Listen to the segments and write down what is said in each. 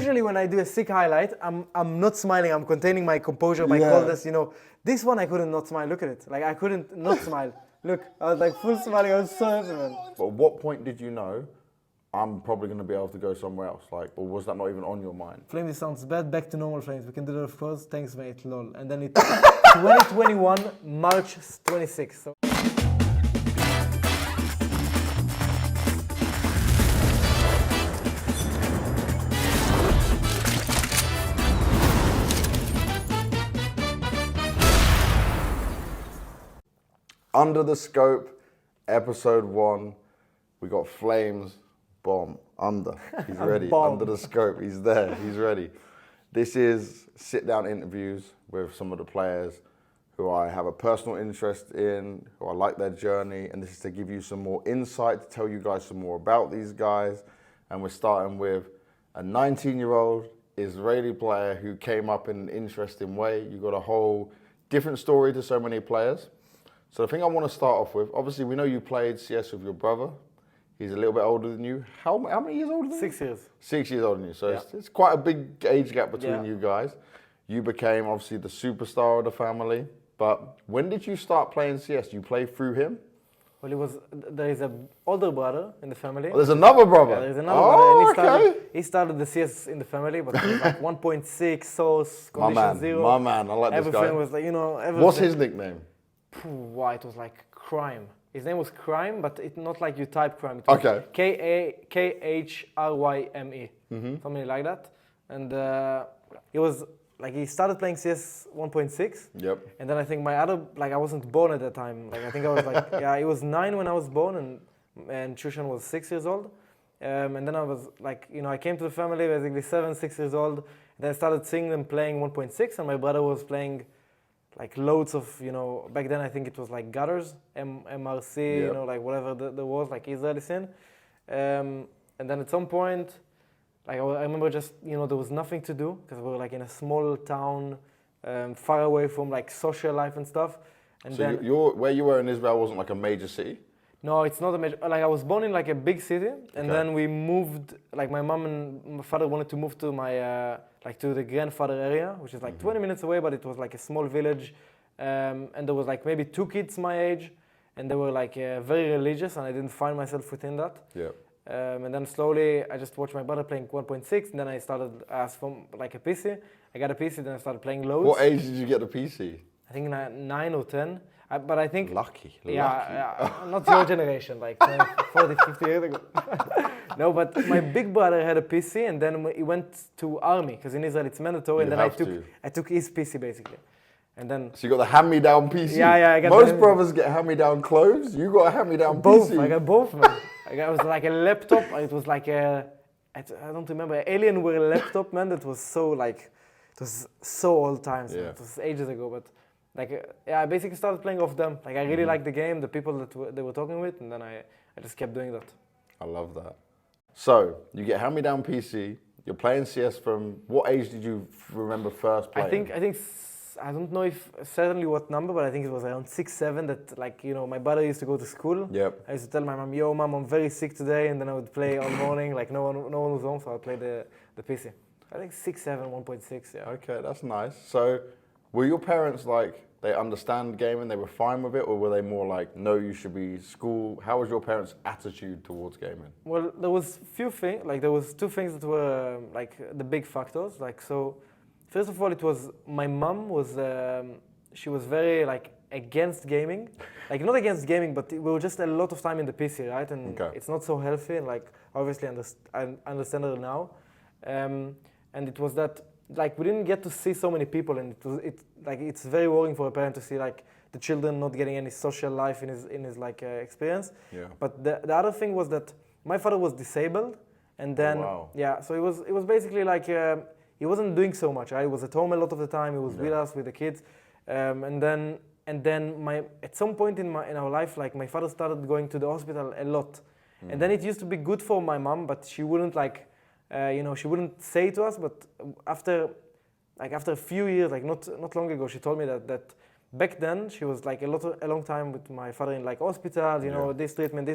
usually when I do a sick highlight, I'm not smiling. I'm containing my composure, my coldness. You know, this one I couldn't not smile. Look at it. Like I couldn't not smile. Look, I was like full smiling. I was so happy, man. But at what point did you know I'm probably going to be able to go somewhere else? Like, or was that not even on your mind? Flame, this sounds bad. Back to normal, Flames. We can do that, of course. Thanks, mate. Lol. And then it's 2021, March 26th. So. Under the Scope, episode 1. We got FlameZ, bomb, under. He's ready. Under the Scope, he's there, he's ready. This is sit-down interviews with some of the players who I have a personal interest in, who I like their journey, and this is to give you some more insight, to tell you guys some more about these guys. And we're starting with a 19-year-old Israeli player who came up in an interesting way. You got a whole different story to so many players. So the thing I want to start off with, obviously we know you played CS with your brother. He's a little bit older than you. How many years older than you? 6 years. 6 years older than you. So it's quite a big age gap between you guys. You became obviously the superstar of the family. But when did you start playing CS? You played through him? Well, there is an older brother in the family. Oh, there's another brother? Yeah, there's another brother. And okay. He started the CS in the family, but he was like 1.6, source, condition 0. My man, I like this guy. Everything was like, you know, everything. What's his nickname? Why, it was like Crime. His name was Crime, but it's not like you type Crime. It was Khryme, something like that. And he started playing CS 1.6. Yep. And then I think my other, like I wasn't born at that time. Like I think I was like, he was 9 when I was born, and Chushan was 6 years old. And then I was like, you know, I came to the family basically 7, 6 years old. And then I started seeing them playing 1.6, and my brother was playing like loads of, you know, back then I think it was like gutters, MRC, you know, like whatever there was, like Israeli scene. And then at some point, like I remember just, you know, there was nothing to do because we were like in a small town, far away from like social life and stuff. And so then where you were in Israel wasn't like a major city? No, it's not a major, like I was born in like a big city, and then we moved, like my mom and my father wanted to move to my, like to the grandfather area, which is like 20 minutes away, but it was like a small village. And there was like maybe 2 kids my age, and they were like very religious, and I didn't find myself within that. Yeah. And then slowly I just watched my brother playing 1.6, and then I asked for like a PC. I got a PC, then I started playing loads. What age did you get the PC? I think 9 or 10. But I think... Lucky. Yeah, not your generation, like 40, 50 years ago. No, but my big brother had a PC, and then he went to army, because in Israel it's mandatory, and then I took his PC basically. And then... So you got the hand-me-down PC? Yeah, I got Most brothers get hand-me-down clothes, you got a hand-me-down both, PC. I got both, man. It was like a laptop, it was like a... I don't remember, Alienware laptop, man, that was so like... It was so old times, man. It was ages ago, but... Like, I basically started playing off them. Like, I really liked the game, the people that they were talking with, and then I just kept doing that. I love that. So, you get hand-me-down PC, you're playing CS from, what age did you remember first playing? I don't know if, certainly what number, but I think it was around 6, 7 that, like, you know, my brother used to go to school. Yep. I used to tell my mom, yo, mom, I'm very sick today, and then I would play all morning, like, no one was home, so I'd play the PC. I think 6, 7, 1.6, yeah. Okay, that's nice. So, were your parents like, they understand gaming, they were fine with it, or were they more like, no, you should be school? How was your parents' attitude towards gaming? Well, there was few things, like there was 2 things that were like the big factors. Like, so, first of all, it was, my mom was, she was very like against gaming. Like not against gaming, but we were just a lot of time in the PC, right? And it's not so healthy, and like obviously I understand it now. And it was that, like we didn't get to see so many people, and it's very worrying for a parent to see like the children not getting any social life in his like experience. Yeah. But the other thing was that my father was disabled, and then so it was basically like he wasn't doing so much. Right? He was at home a lot of the time. He was with us, with the kids, and then at some point in our life, like my father started going to the hospital a lot, and then it used to be good for my mom, but she wouldn't like. She wouldn't say it to us, but after a few years, like not long ago, she told me that back then she was like a long time with my father in like hospital, you know, this treatment,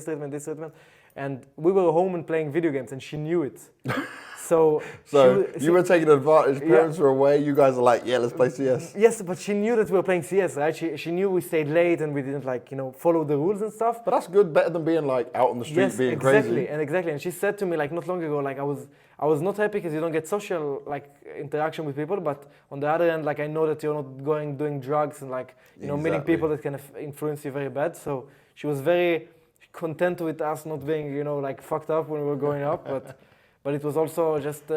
and we were home and playing video games, and she knew it. So you were taking advantage. Parents were away. You guys are like, yeah, let's play CS. Yes, but she knew that we were playing CS, right? She knew we stayed late and we didn't like, you know, follow the rules and stuff. But that's good, better than being like out on the street being crazy. Exactly. And she said to me like not long ago, like I was not happy because you don't get social like interaction with people, but on the other hand, like I know that you're not doing drugs and like, you know, meeting people that can influence you very bad. So she was very content with us not being, you know, like fucked up when we were growing up, but it was also just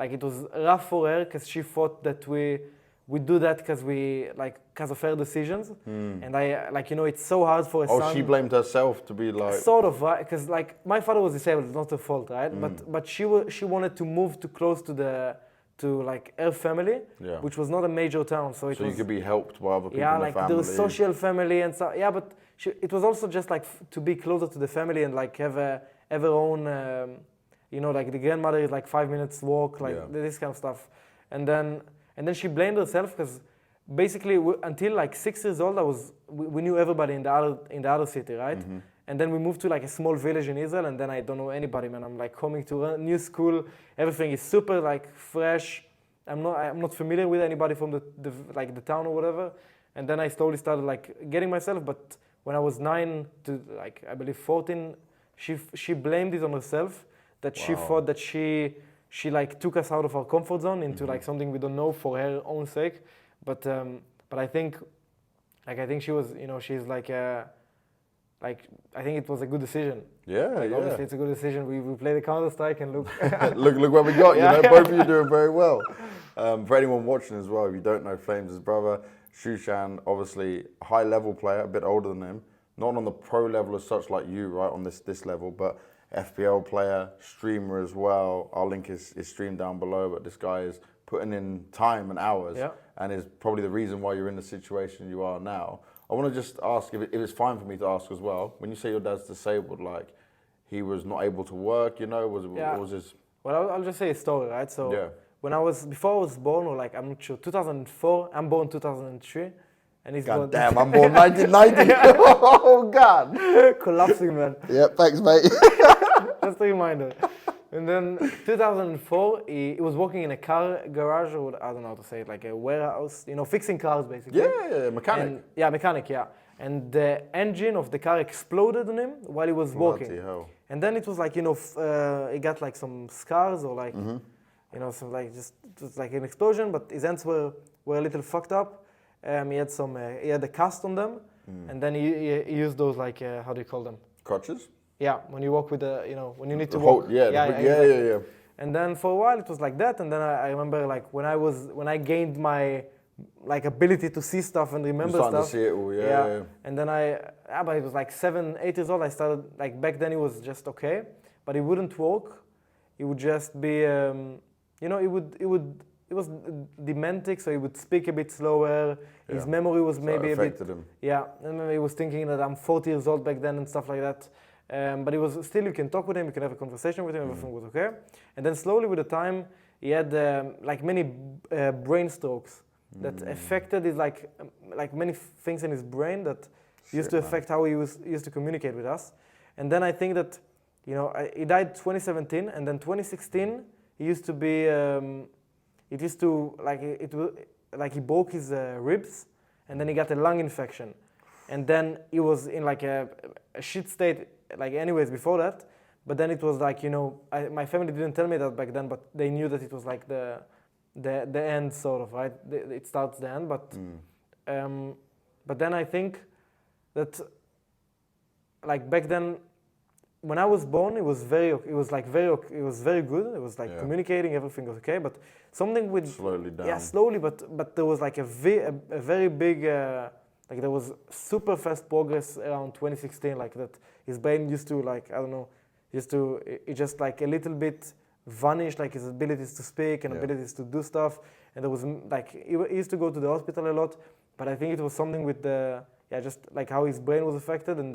like it was rough for her because she thought that we do that because of her decisions, and I like, you know, it's so hard for a son. Oh, she blamed herself to be like sort of, right? Because like my father was disabled, it's not her fault, right? But she wanted to move too close to like her family, which was not a major town, so you could be helped by other people in the like family. there was social family and so but it was also just like to be closer to the family and like have her own. You know, like the grandmother is like 5 minutes walk, like this kind of stuff. And then she blamed herself because basically until like 6 years old, we knew everybody in the other city, right? And then we moved to like a small village in Israel, and then I don't know anybody, man. I'm like coming to a new school, everything is super like fresh. I'm not familiar with anybody from the town or whatever. And then I slowly started like getting myself. But when I was 9 to like I believe 14, she blamed it on herself. That she thought that she like took us out of our comfort zone into like something we don't know for her own sake, but I think she was, you know, she's like I think it was a good decision. Obviously it's a good decision. We play the Counter-Strike and look look what we got. You know, both of you doing very well. For anyone watching as well, if you don't know FlameZ's brother, Shushan, obviously high level player, a bit older than him, not on the pro level as such like you, right, on this level, but FPL player, streamer as well. Our link is streamed down below, but this guy is putting in time and hours and is probably the reason why you're in the situation you are now. I want to just ask, if it's fine for me to ask as well, when you say your dad's disabled, like he was not able to work, you know, what was his... Well, I'll just say a story, right? So before I was born, or like, I'm not sure, 2004, I'm born 2003. And he's God damn, I'm born 1990. Oh, God. Collapsing, man. Yeah, thanks, mate. Just a reminder. And then 2004, he was working in a car garage, or I don't know how to say it, like a warehouse, you know, fixing cars, basically. Yeah, mechanic. Mechanic. And the engine of the car exploded on him while he was walking. Bloody hell. And then it was like, you know, he got like some scars or like, you know, some like just, it was like an explosion, but his hands were a little fucked up. He had a cast on them, and then he used those like how do you call them? Crutches? Yeah, when you walk with the, you know, when you need to walk. Yeah. And then for a while it was like that, and then I remember like when I gained my like ability to see stuff and remember stuff. To see it all, yeah. And then but it was like 7, 8 years old. I started like back then. It was just okay, but he wouldn't walk. He would just be, you know, it was dementic, so he would speak a bit slower. His memory was maybe a bit... him. Yeah, and maybe he was thinking that I'm 40 years old back then and stuff like that. But it was still, you can talk with him, you can have a conversation with him, everything was okay. And then slowly with the time, he had like many brain strokes that affected his like many things in his brain that used to affect how he used to communicate with us. And then I think that, you know, he died 2017, and then 2016, he used to be... It used to, like he broke his ribs, and then he got a lung infection. And then he was in like a shit state, like anyways before that. But then it was like, you know, my family didn't tell me that back then, but they knew that it was like the end sort of, right? It starts the end, but then I think that like back then, when I was born, it was very good. It was like communicating, everything was okay. But something with slowly down. Yeah, slowly. But there was like a very big like there was super fast progress around 2016. Like that, his brain used to like it just like a little bit vanished. Like his abilities to speak and abilities to do stuff. And there was like he used to go to the hospital a lot. But I think it was something with just like how his brain was affected, and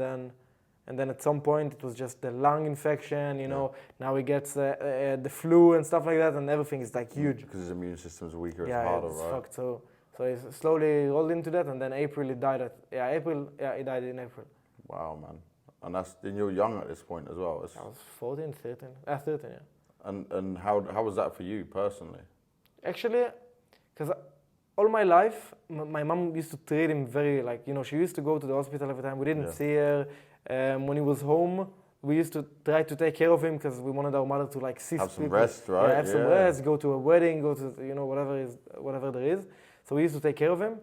then at some point it was just the lung infection, you know. Now he gets the flu and stuff like that, and everything is like huge. Because his immune system's weaker, it's harder, it's right? fucked. So So he slowly rolled into that, and then April he died he died in April. Wow, man. And and you're young at this point as well. I was 14, 13. 13, yeah. And how was that for you personally? Actually, because all my life, my mom used to treat him very, like, she used to go to the hospital every time. We didn't see her. When he was home, we used to try to take care of him because we wanted our mother to, like, see have some people. rest, right? Yeah, have some rest, go to a wedding, go to, whatever there is. So we used to take care of him.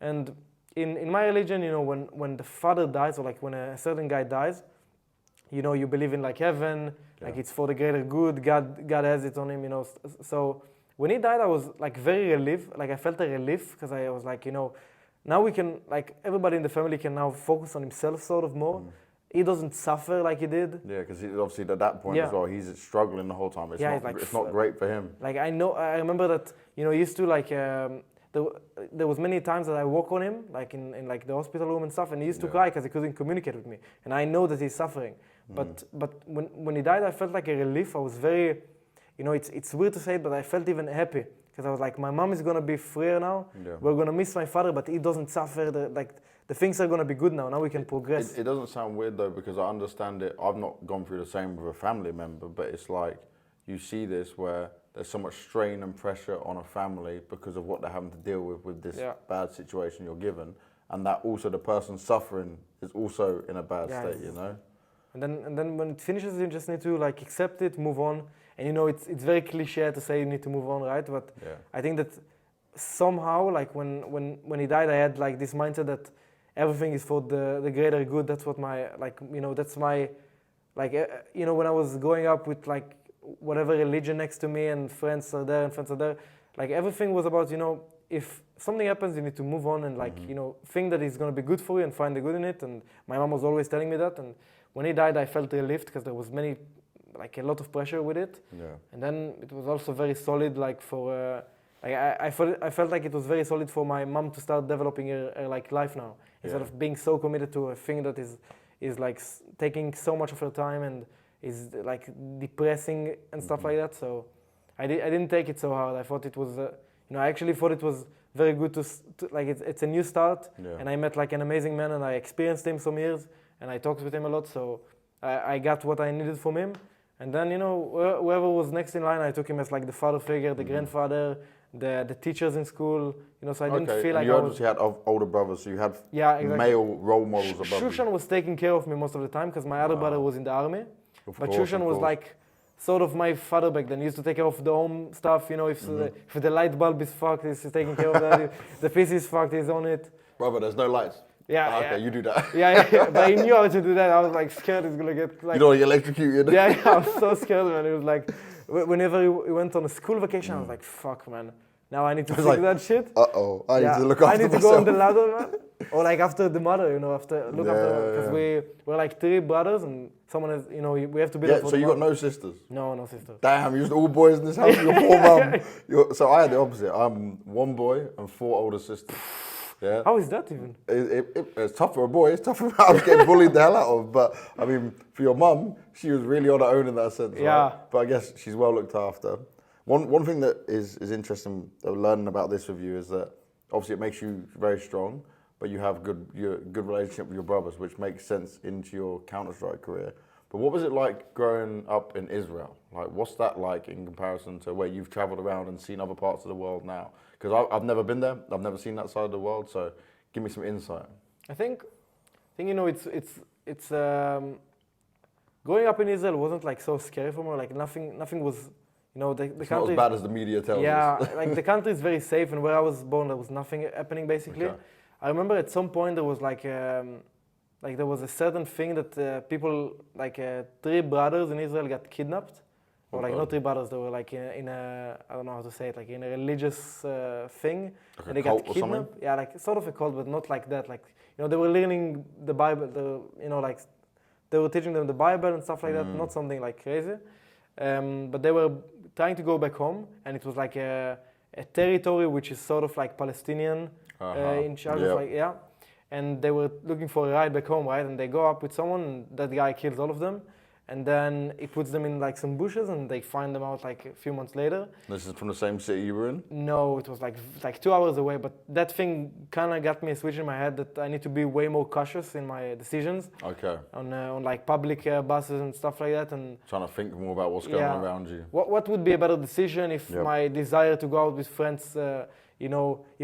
And in my religion, when the father dies, or like when a certain guy dies, you believe in like heaven, like it's for the greater good. God has it on him, So when he died, I was like very relieved. Like I felt a relief because I was like, now we can, like, everybody in the family can now focus on himself sort of more. He doesn't suffer like he did. Yeah, because obviously at that point as well, he's struggling the whole time. It's not great for him. Like I remember that, he used to like, there was many times that I walk on him, like in like the hospital room and stuff, and he used to cry because he couldn't communicate with me. And I know that he's suffering. But when he died, I felt like a relief. I was very, it's weird to say it, but I felt even happy. Because I was like, my mom is going to be freer now. Yeah. We're going to miss my father, but he doesn't suffer. The things are going to be good now. Now we can progress. It doesn't sound weird, though, because I understand it. I've not gone through the same with a family member, but it's like you see this where there's so much strain and pressure on a family because of what they're having to deal with this bad situation you're given. And that also the person suffering is also in a bad state, And then when it finishes, you just need to like accept it, move on. And it's very cliche to say you need to move on, right? But I think that somehow, like when he died, I had like this mindset that everything is for the greater good. That's what that's my, like, when I was growing up with like whatever religion next to me and friends are there, like everything was about, if something happens, you need to move on and like, think that it's going to be good for you and find the good in it. And my mom was always telling me that. And when he died, I felt relieved because there was a lot of pressure with it. Yeah. And then it was also very solid, like for, I felt like it was very solid for my mom to start developing her like life now. Instead of being so committed to a thing that is like taking so much of her time and is like depressing and stuff like that. So I didn't take it so hard. I thought it was, I actually thought it was very good to like, it's a new start. Yeah. And I met like an amazing man and I experienced him some years and I talked with him a lot. So I got what I needed from him. And then, whoever was next in line, I took him as like the father figure, the grandfather, the teachers in school, so I didn't feel like you obviously had older brothers, so you had male role models above you. Shushan was taking care of me most of the time because my other brother was in the army. But Shushan was like sort of my father back then. He used to take care of the home stuff, if the light bulb is fucked, he's taking care of that. If the PC is fucked, he's on it. Brother, there's no lights. Yeah, okay, you do that. Yeah, but he knew how to do that. I was like scared he's gonna get like. You don't want to get electrocuted. Yeah, I was so scared, man. It was like, whenever he went on a school vacation, I was like, fuck, man. Now I need to fix that shit. I need to look after myself. I need to go on the ladder, man. Or like after the mother, after because we're like 3 brothers and someone has, we have to be there for so you got no sisters? No sisters. Damn, you're just all boys in this house. Your poor mum. So I had the opposite. I'm 1 boy and 4 older sisters. Yeah. How is that even? It's tough for a boy. It's tough for I was getting bullied the hell out of. But I mean, for your mum, she was really on her own in that sense. Yeah. Right? But I guess she's well looked after. One thing that is interesting learning about this with you is that obviously it makes you very strong, but you have good relationship with your brothers, which makes sense into your Counter-Strike career. But what was it like growing up in Israel? Like, what's that like in comparison to where you've traveled around and seen other parts of the world now? Because I've never been there. I've never seen that side of the world. So give me some insight. I think it's growing up in Israel wasn't like so scary for me. Like nothing was, the it's country. Not as bad as the media tells us. Yeah, like the country is very safe, and where I was born, there was nothing happening basically. Okay. I remember at some point there was like there was a certain thing that people, like 3 brothers in Israel got kidnapped. Or like not 3 brothers, they were like in a, I don't know how to say it, like in a religious thing. Like and they got kidnapped. Yeah, like sort of a cult, but not like that. Like, they were learning the Bible, like they were teaching them the Bible and stuff like that, not something like crazy. But they were trying to go back home, and it was like a territory which is sort of like Palestinian in charge of like, and they were looking for a ride back home, right? And they go up with someone, and that guy kills all of them. and then he puts them in like some bushes, and they find them out like a few months later. This is from the same city you were in? No, it was like 2 hours away, but that thing kind of got me a switch in my head that I need to be way more cautious in my decisions. Okay. On like public buses and stuff like that, and Trying to think more about what's going on around you. What would be a better decision if my desire to go out with friends,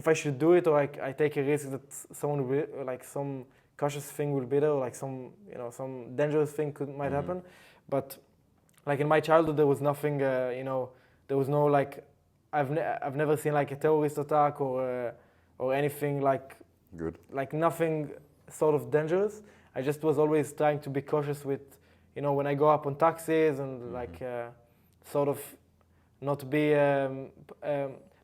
if I should do it, or I take a risk that someone will, like some cautious thing will be there, or like some dangerous thing might happen. But like in my childhood, there was nothing, there was no like, I've never seen like a terrorist attack or anything like nothing sort of dangerous. I just was always trying to be cautious with, when I go up on taxis and like sort of not be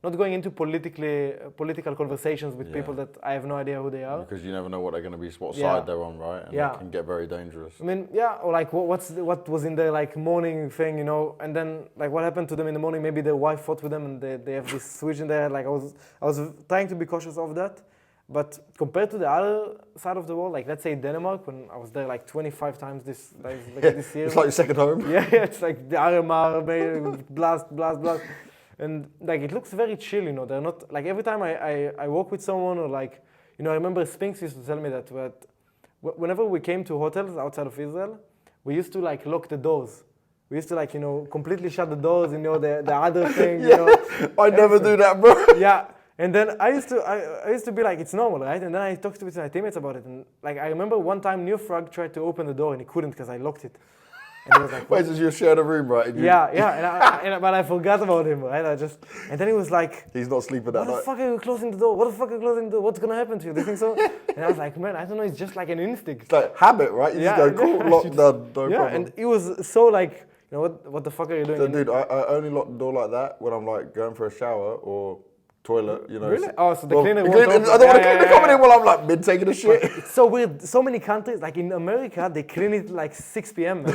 not going into political conversations with people that I have no idea who they are. Because you never know what they're going to be, what side they're on, right? And it can get very dangerous. I mean, or like what was in their like morning thing, and then like what happened to them in the morning? Maybe their wife fought with them and they have this switch in their head. Like I was trying to be cautious of that. But compared to the other side of the world, like let's say Denmark, when I was there like 25 times this year. It's like your second home. It's like the RMR, blast. And like it looks very chill, they're not, like every time I walk with someone or like, I remember Spinks used to tell me that whenever we came to hotels outside of Israel, we used to like lock the doors. We used to like, completely shut the doors, the other thing, I never do that, bro. Yeah. And then I used to be like, it's normal, right? And then I talked to my teammates about it. And like, I remember one time Neofrag tried to open the door and he couldn't because I locked it. And he was like, wait, so you shared a room, right? But I forgot about him, right? And then he was like, he's not sleeping that night. What the fuck are you closing the door? What's gonna happen to you? Do you think so? And I was like, man, I don't know. It's just like an instinct. It's like habit, right? You just go, cool, lock done, no problem. And he was so like, what the fuck are you doing? So, dude, I only lock the door like that when I'm like going for a shower or toilet, Really? Oh, so the cleaner won't I don't want to clean the comedy while I'm like mid taking a shit. It's so weird. So many countries, like in America, they clean it like 6 p.m.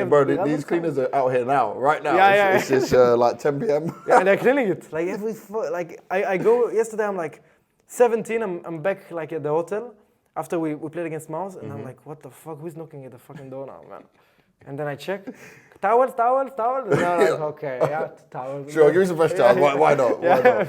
Bro, these cleaners are out here now, right now. It's just like 10 p.m. And they're cleaning it. Like I go, yesterday I'm like 17, I'm back like at the hotel after we played against Mouse, and I'm like, what the fuck, who's knocking at the fucking door now, man? And then I check, towels. And I'm like, okay, towels. Sure, give me some fresh towels. Why not? But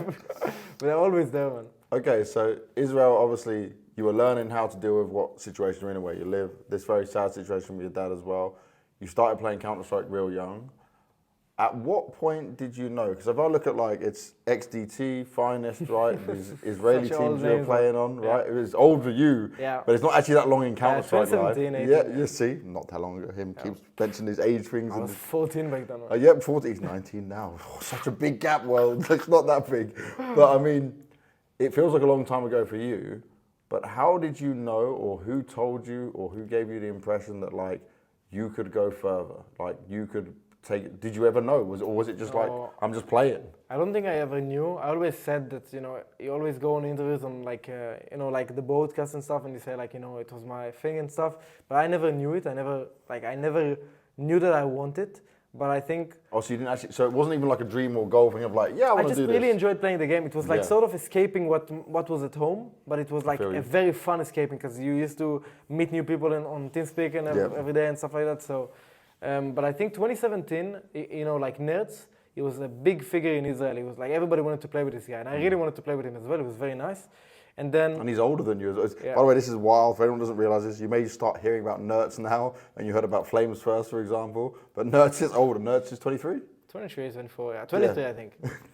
they're always there, man. Okay, so Israel, obviously, you were learning how to deal with what situation you're in and where you live. This very sad situation with your dad as well. You started playing Counter-Strike real young. At what point did you know? Because if I look at like, it's XDT, Finest, right? These Israeli teams you're playing on, right? It was old for you, but it's not actually that long in Counter-Strike life. 2017, 18. You see, not that long ago. Him keeps mentioning his age things. I was 14 back then. Right? 14, he's 19 now. Oh, such a big gap, well, it's not that big. But I mean, it feels like a long time ago for you, but how did you know, or who told you, or who gave you the impression that like, you could go further? Like you could did you ever know? Was it just like, I'm just playing? I don't think I ever knew. I always said that, you always go on interviews on like, like the broadcast and stuff, and you say like, it was my thing and stuff, but I never knew it. I never knew that I wanted, but I think... Oh, so you didn't actually, so it wasn't even like a dream or goal thing of like, I want to do this. I just really enjoyed playing the game. It was like sort of escaping what was at home, but it was like a very fun escaping because you used to meet new people on TeamSpeak and every day and stuff like that, so... but I think 2017, like Nerds, he was a big figure in Israel. He was like, everybody wanted to play with this guy. And I really wanted to play with him as well. It was very nice. And he's older than you. By the way, this is wild. For anyone who doesn't realize this, you may start hearing about Nerds now, and you heard about Flames first, for example. But Nerds is older. Nerds is 23? 23, 24, 23, I think.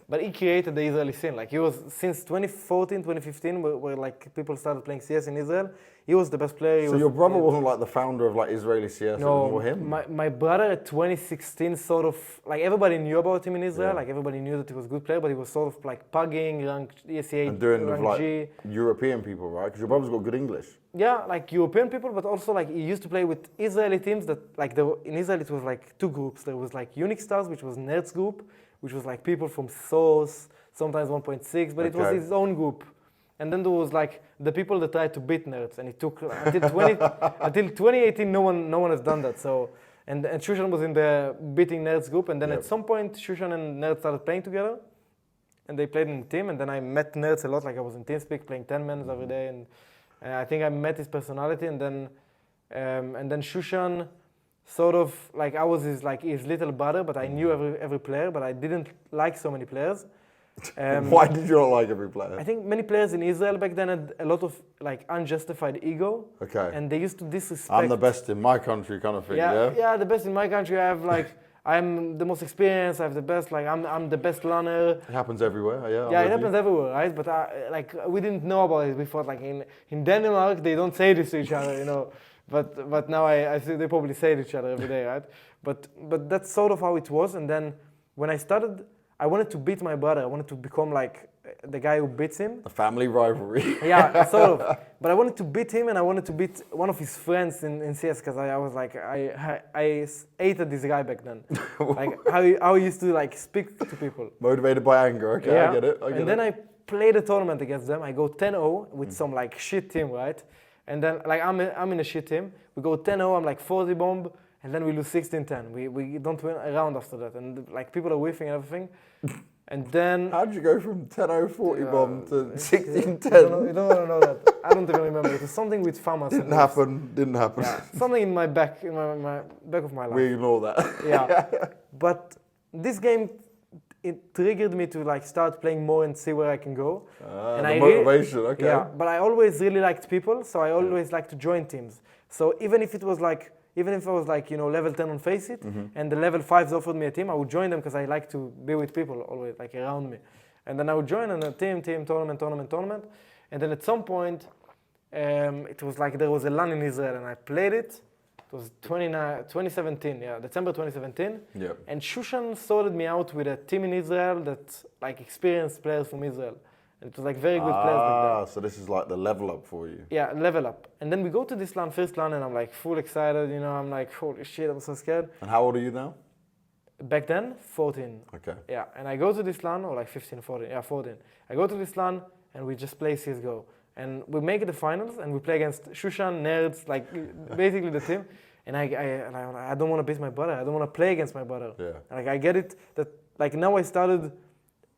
But he created the Israeli scene. Like he was, since 2014, 2015, where like people started playing CS in Israel, he was the best player. So your brother wasn't like the founder of like Israeli CS, it was more him? My brother at 2016 sort of, like everybody knew about him in Israel, like everybody knew that he was a good player, but he was sort of like pugging, ranked ESEA, and doing with like G. European people, right? Because your brother's got good English. Yeah, like European people, but also like he used to play with Israeli teams that like in Israel it was like two groups. There was like Unique Stars, which was Nerds group, which was like people from Source, sometimes 1.6, but it was his own group. And then there was like the people that tried to beat Nerds, and it took until 2018 no one has done that. So and Shushan was in the beating Nerds group, and then at some point Shushan and Nerds started playing together, and they played in a team. And then I met Nerds a lot, like I was in TeamSpeak playing 10 men every day, and I think I met his personality. And then Shushan sort of like I was his little brother, but I knew every player, but I didn't like so many players. Why did you not like every player? I think many players in Israel back then had a lot of like unjustified ego. Okay. And they used to disrespect. I'm the best in my country kind of thing, Yeah, the best in my country. I have like, I'm the most experienced, I have the best, like I'm the best runner. It happens everywhere, yeah. Yeah, it happens everywhere, right? But like we didn't know about it before. Like in Denmark, they don't say this to each other, you know. But now I see they probably say it to each other every day, right? But that's sort of how it was. And then when I started, I wanted to beat my brother. I wanted to become like the guy who beats him. A family rivalry. Yeah, sort of. But I wanted to beat him, and I wanted to beat one of his friends in CS because I was like I hated this guy back then. Like how he used to like speak to people. Motivated by anger. Okay, Yeah. I get it. And then I played a tournament against them. I go 10-0 with some like shit team, right? And then like I'm in a shit team. We go 10-0. I'm like 40 bomb, and then we lose 16-10. We don't win a round after that, and like people are whiffing and everything. And then how did you go from 10-0 40 bomb to 16-10? You don't want to know that. I don't even remember. It was something with Famas. Didn't happen. Yeah, something in my back, in my back of my life. We ignore that. Yeah, but this game, it triggered me to like start playing more and see where I can go. And the motivation, okay. Yeah, but I always really liked people, so I always liked to join teams. So even if I was like, you know, level 10 on Faceit, and the level 5s offered me a team, I would join them because I like to be with people always, like around me. And then I would join on a team, tournament. And then at some point, it was like there was a LAN in Israel and I played it. It was 2017, December 2017. Yeah. And Shushan sorted me out with a team in Israel that like experienced players from Israel. And it was like very good players back then. So this is like the level up for you. Yeah, level up. And then we go to this LAN, first LAN, and I'm like full excited, you know, I'm like, holy shit, I'm so scared. And how old are you now? Back then, 14. Okay. Yeah, and I go to this LAN, or like 15, 14, 14. I go to this LAN, and we just play CSGO. And we make it the finals, and we play against Shushan, Nerds, like basically the team. And I don't want to beat my brother. I don't want to play against my brother. Yeah. Like I get it that like now I started.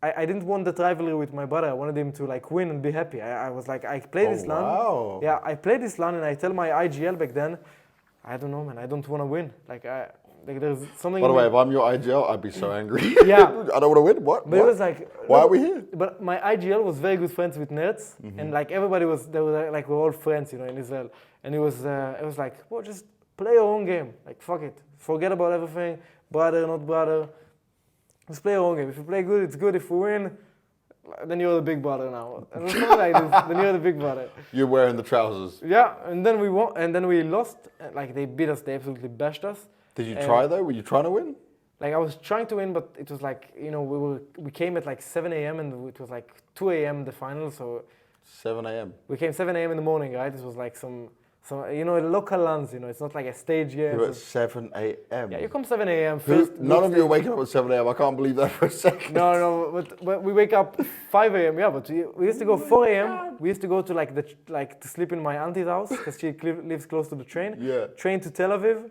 I didn't want that rivalry with my brother. I wanted him to like win and be happy. I was like, I played this LAN. Wow. Yeah, I played this LAN, and I tell my IGL back then, I don't know, man. I don't want to win. Like there's something. By the way, if I'm your IGL, I'd be so angry. Yeah. I don't want to win. What? But it was like, why are we here? But my IGL was very good friends with Nerds, and like everybody was, they were like we're all friends, you know, in Israel. And it was like, well, just play your own game. Like fuck it, forget about everything. Brother, not brother. Just play your own game. If you play good, it's good. If we win, then you're the big brother now. And something like this, then you're the big brother. You're wearing the trousers. Yeah, and then we won, and then we lost. Like they beat us, they absolutely bashed us. Did you try though? Were you trying to win? Like I was trying to win, but it was like, you know, we came at like 7 a.m. and it was like 2 a.m. the final. So 7 a.m. we came 7 a.m. in the morning, right? This was like some you know, local LANs, you know, it's not like a stage game. You're at 7 a.m. Yeah, you come 7 a.m. first. None of you are waking up at 7 a.m. I can't believe that for a second. No, but we wake up 5 a.m. Yeah, but we used to go 4 a.m. We used to go to to sleep in my auntie's house because she lives close to the train. Yeah. Train to Tel Aviv,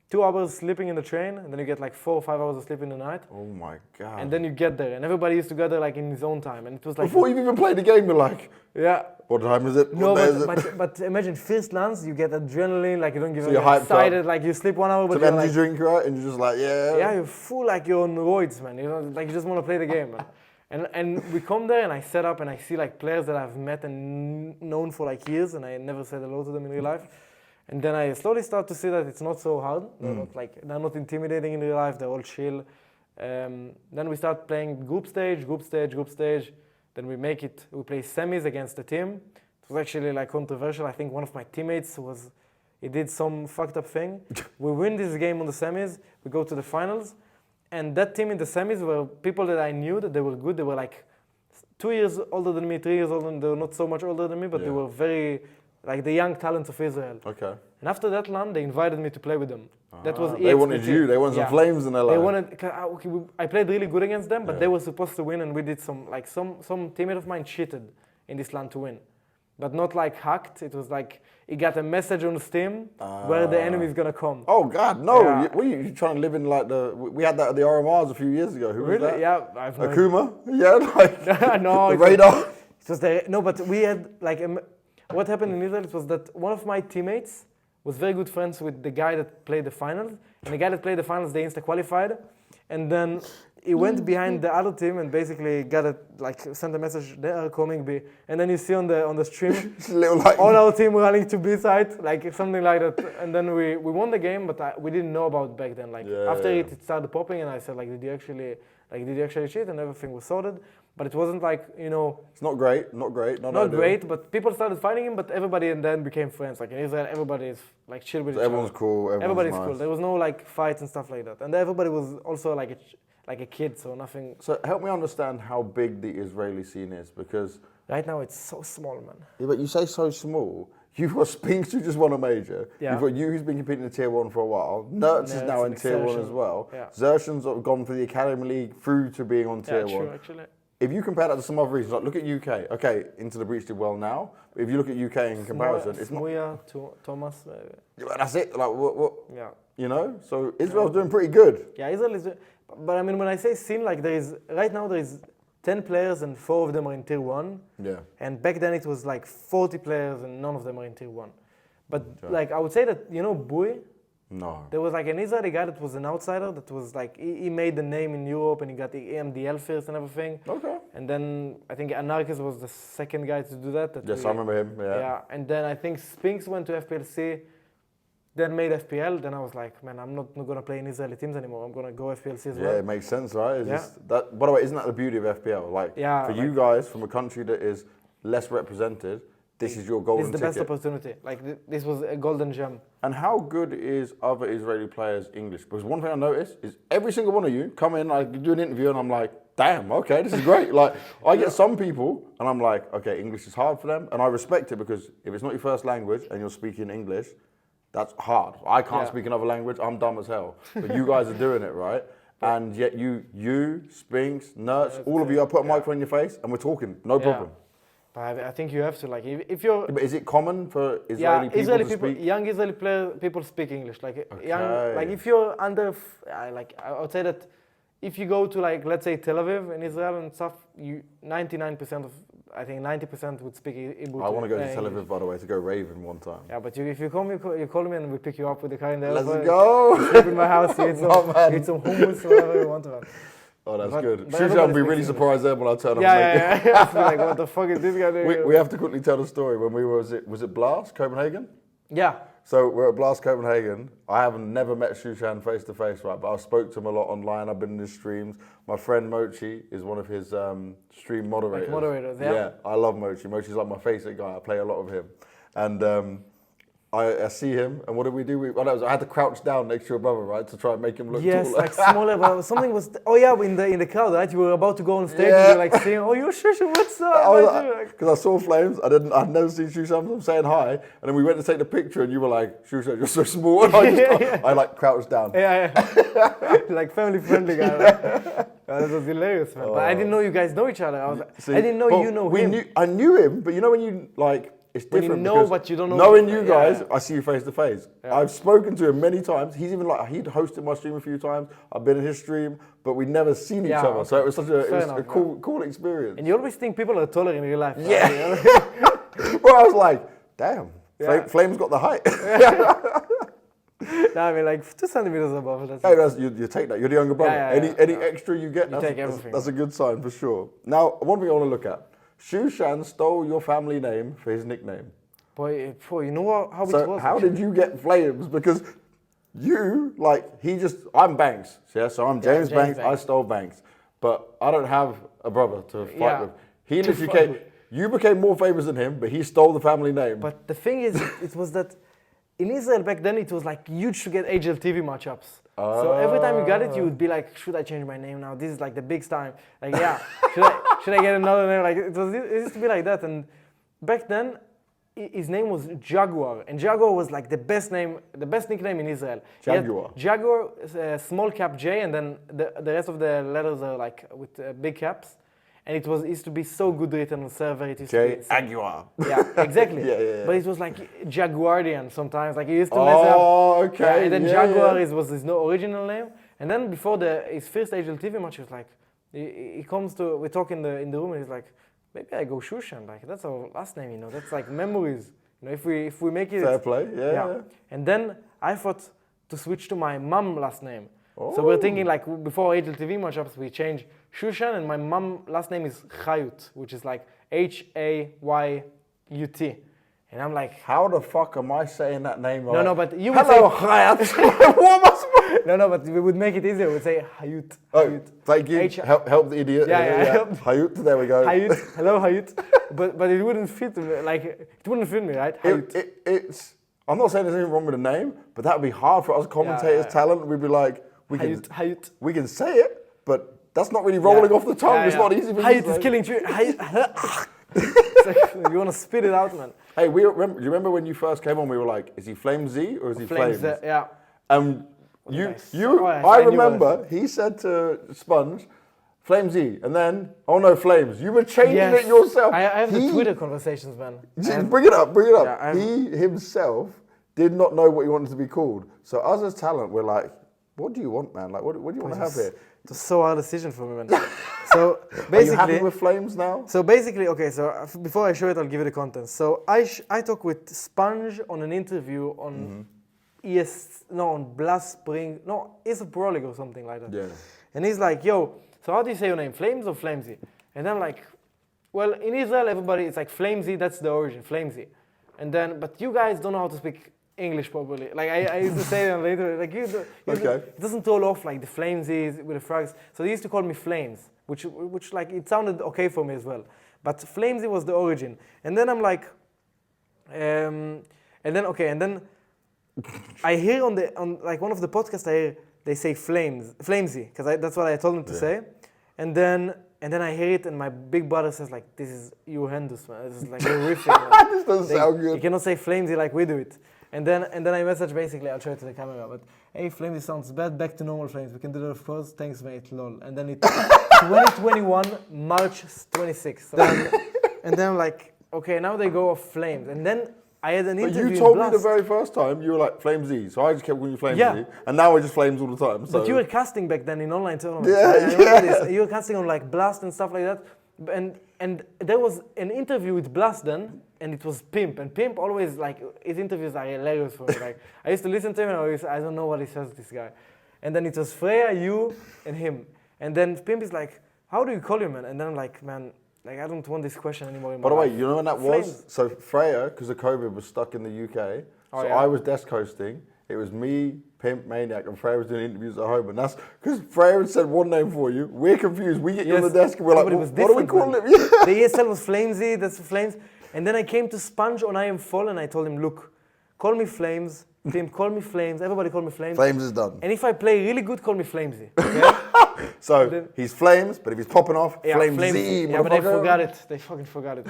2 hours sleeping in the train, and then you get like 4 or 5 hours of sleep in the night. Oh my God. And then you get there, and everybody used to gather like in his own time, and it was like before you've even played the game, you're like, yeah. What time is it? No, what day is it? but imagine first LANs, you get adrenaline, like you don't give So you're hyped excited, up. like you sleep 1 hour, but Some you're energy like, drink, right? And you're just like, yeah. yeah, you're full like you're on roids, man. You know, like you just want to play the game, man. And we come there, and I set up, and I see like players that I've met and known for like years, and I never said hello to them in real life. And then I slowly start to see that it's not so hard. They're not intimidating in real life. They're all chill. Then we start playing group stage. Then we make it. We play semis against the team. It was actually like controversial. I think one of my teammates he did some fucked up thing. We win this game on the semis. We go to the finals, and that team in the semis were people that I knew that they were good. They were like 2 years older than me, 3 years older. They were not so much older than me, but they were very like the young talents of Israel. Okay. And after that LAN, they invited me to play with them. That was They wanted you. They wanted some flames in their life. They wanted. I played really good against them, but they were supposed to win, and we did some teammate of mine cheated in this LAN to win, but not like hacked. It was like he got a message on Steam where the enemy is gonna come. Oh God, no! Yeah. You trying to live in like we had that at the RMRs a few years ago. Who was that? Yeah, I've Akuma? Yeah, like no, the radar. It was but we had like what happened in Israel. It was that one of my teammates was very good friends with the guy that played the finals. And the guy that played the finals, they insta-qualified. And then he went behind the other team and basically sent a message, they are coming B. And then you see on the stream, all our team running to B side, like something like that. And then we won the game, but we didn't know about back then. After it started popping, and I said, did you actually cheat? And everything was sorted. But it wasn't It's not great, not great, but people started fighting him, but everybody in then became friends. Like in Israel, everybody is chill with each other. Everyone's cool, Everybody's nice. cool. There was no fights and stuff like that. And everybody was also like a kid, so nothing. So help me understand how big the Israeli scene is, because right now it's so small, man. Yeah, but you say so small. You've got Spinks who just won a major. Yeah. You've got you who's been competing in Tier 1 for a while. Nertz is now in Tier 1 as well. Yeah. Xershan's gone from the Academy League through to being on Tier 1. True, actually. If you compare that to some other regions, look at UK. Okay, Into the Breach did well now. But if you look at UK in comparison, it's not. Thomas. Yeah, but that's it. What? Yeah. You know? So Israel's doing pretty good. Yeah, Israel is. But I mean, when I say scene, right now there is 10 players and 4 of them are in Tier 1. Yeah. And back then it was 40 players and none of them are in Tier 1. But I would say that, Bui? No. There was an Israeli guy that was an outsider that was he made the name in Europe and he got the EMDL first and everything. Okay. And then I think Anarchis was the second guy to do that. Yes, I remember him, yeah. Yeah, and then I think Spinks went to FPLC, then made FPL. Then I was like, man, I'm not going to play in Israeli teams anymore. I'm going to go FPLC as well. Yeah, it makes sense, right? By the way, isn't that the beauty of FPL? You guys from a country that is less represented, this is your golden ticket. This is the best opportunity. This was a golden gem. And how good is other Israeli players English? Because one thing I noticed is every single one of you come in, I do an interview and I'm like, damn, okay, this is great. I get some people and I'm like, okay, English is hard for them. And I respect it because if it's not your first language and you're speaking English, that's hard. I can't speak another language. I'm dumb as hell. But you guys are doing it, right? And yet you, Spinks, Nertz, all of you, I put a microphone in your face and we're talking, no problem. But I think you have to, if you're... But is it common for Israeli people to speak? Young Israeli people speak English. If you're under... I would say that if you go to, let's say Tel Aviv in Israel and stuff, 90% would speak Hebrew. I want to go to Tel Aviv, by the way, to go raving one time. Yeah, but if you call me and we pick you up with the car in the Let's go! Sleep in my house, eat some hummus, whatever you want, man. Oh, that's good. Shushan will be really surprised then when I turn up. Yeah. What the fuck is this guy doing? We have to quickly tell the story. When we were, was it Blast, Copenhagen? Yeah. So we're at Blast Copenhagen. I have never met Shushan face to face, right? But I spoke to him a lot online. I've been in his streams. My friend Mochi is one of his stream moderators. Yeah, I love Mochi. Mochi's like my favorite guy. I play a lot of him. And I see him, and what did we do? I had to crouch down next to your brother, right, to try and make him look taller. Yes, smaller, but something was... Oh yeah, in the crowd, right? You were about to go on stage, and you were saying, oh, you're Shushan, what's up? Because I saw Flames, I'd never seen Shushan, I'm saying hi, and then we went to take the picture, and you were like, Shushan, you're so small, and I crouched down. Yeah. Family friendly guy. That was hilarious, man. But I didn't know you guys know each other. I didn't know you know him. I knew him, but you know when you, it's different. When you know, but you don't know. Knowing you guys, I see you face to face. I've spoken to him many times. He's even he'd hosted my stream a few times. I've been in his stream, but we'd never seen each other. So it was such a cool experience. And you always think people are taller in real life. Yeah. Well, I was like, damn, Flame's got the height. No, I mean 2 centimeters above. You take that. You're the younger brother. Any extra you get, take everything. That's a good sign for sure. Now, one thing I want to look at. Shushan stole your family name for his nickname. Boy, you know how it was? So how did you get Flames? Because you, I'm Banks, so I'm James Banks, I stole Banks. But I don't have a brother to fight with. He literally you became more famous than him, but he stole the family name. But the thing is, it was that in Israel back then, it was huge to get HLTV matchups. So every time you got it, you would be like, should I change my name now? This is the big time. Should I get another name? It used to be like that. And back then, his name was Jaguar. And Jaguar was the best nickname in Israel. Jaguar. Jaguar, small cap J, and then the rest of the letters are with big caps. And it used to be so good written on server. It used to be Jaguar. Yeah, exactly. Yeah. But it was Jaguarian sometimes. He used to mess up. Oh, okay. Yeah, and then Jaguar was his original name. And then before his first HLTV match, he was he comes to, we talk in the room, and he's like, maybe I go Shushan. That's our last name, That's memories. if we make it... Fair play, yeah. And then I thought to switch to my mom last name. So we're thinking like before HLTV matchups, we change Shushan, and my mom last name is Hayut, which is like Hayut. And I'm like, how the fuck am I saying that name right? No, but you would Hello, say Hayat. What am I supposed? No, but we would make it easier. We'd say Hayut. Oh, thank you. Help the idiot. Yeah. Hayut. There we go. Hayut. Hello, Hayut. But it wouldn't fit me. Like it wouldn't fit me, right? Hayut. It's. I'm not saying there's anything wrong with the name, but that would be hard for us commentators' talent. We'd be like, we can say it, but that's not really rolling off the tongue. It's not easy for Hayut is killing you. Like, you want to spit it out, man. Hey, do you remember when you first came on? We were like, is he FlameZ or is he Flames? Yeah. I remember he said to Sponge, FlameZ, and then, oh no, Flames. You were changing it yourself. I have the Twitter conversations, man. Bring it up. Yeah, he himself did not know what he wanted to be called. So us as talent, we're like, what do you want, man? Like, what do you want to have here? It's a so hard decision for me, man. So basically, are you happy with Flames now? So basically, okay. So before I show it, I'll give you the content. So I talked with Sponge on an interview on on Blast Spring, it's a Pro League or something like that. Yeah. And he's like, yo, so how do you say your name, Flames or FlameZ? And I'm like, well, in Israel, everybody, it's like FlameZ, that's the origin, FlameZ. And then, but you guys don't know how to speak English properly. Like I used to say them later, like it doesn't roll off like the FlameZ with the frogs. So they used to call me Flames, which like it sounded okay for me as well. But FlameZ was the origin. And then I'm like, and then I hear on like one of the podcasts I hear they say FlameZ, because that's what I told them to say. And then I hear it, and my big brother says like, "This is horrendous, man. This is like horrific." This doesn't sound good. You cannot say FlameZ like we do it. And then I message basically, I'll show it to the camera, but hey, FlameZ sounds bad. Back to normal, Flames. We can do that, of course. Thanks, mate. Lol. And then it's 2021 March 26th. So and then I'm like, okay, now they go off Flames, and then I had an interview. But you told me the very first time you were like FlameZ, so I just kept calling you FlameZ, and now we're just Flames all the time. So. But you were casting back then in online tournaments. You were casting on like Blast and stuff like that, and there was an interview with Blast then, and it was Pimp, and Pimp always like his interviews are hilarious for me. Like I used to listen to him, and I don't know what he says, this guy, and then it was Freya, you, and him, and then Pimp is like, how do you call him, man? And then I'm like, man. Like, I don't want this question anymore in my life. By the way, you know when that was? So Freya, because of COVID, was stuck in the UK. I was desk hosting. It was me, Pimp, Maniac, and Freya was doing interviews at home. And that's because Freya had said one name for you. We're confused. We get you on the desk and we're like, what do we call him? The ESL was FlameZ, that's Flames. And then I came to Sponge on I Am Fall, and I told him, look, call me Flames. Pimp, call me Flames. Everybody call me Flames. Flames is done. And if I play really good, call me FlameZ. Okay? So he's Flames, but if he's popping off, FlameZ. Yeah, but they forgot it. They fucking forgot it.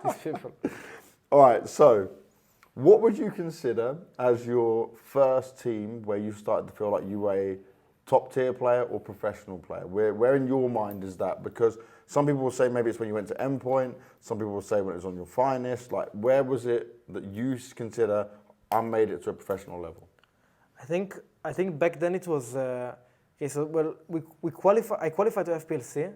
These people. All right, so what would you consider as your first team where you started to feel like you were a top tier player or professional player? Where in your mind is that? Because some people will say maybe it's when you went to Endpoint. Some people will say when it was on your finest. Like, where was it that you consider I made it to a professional level? I think back then it was okay. So I qualified to FPLC,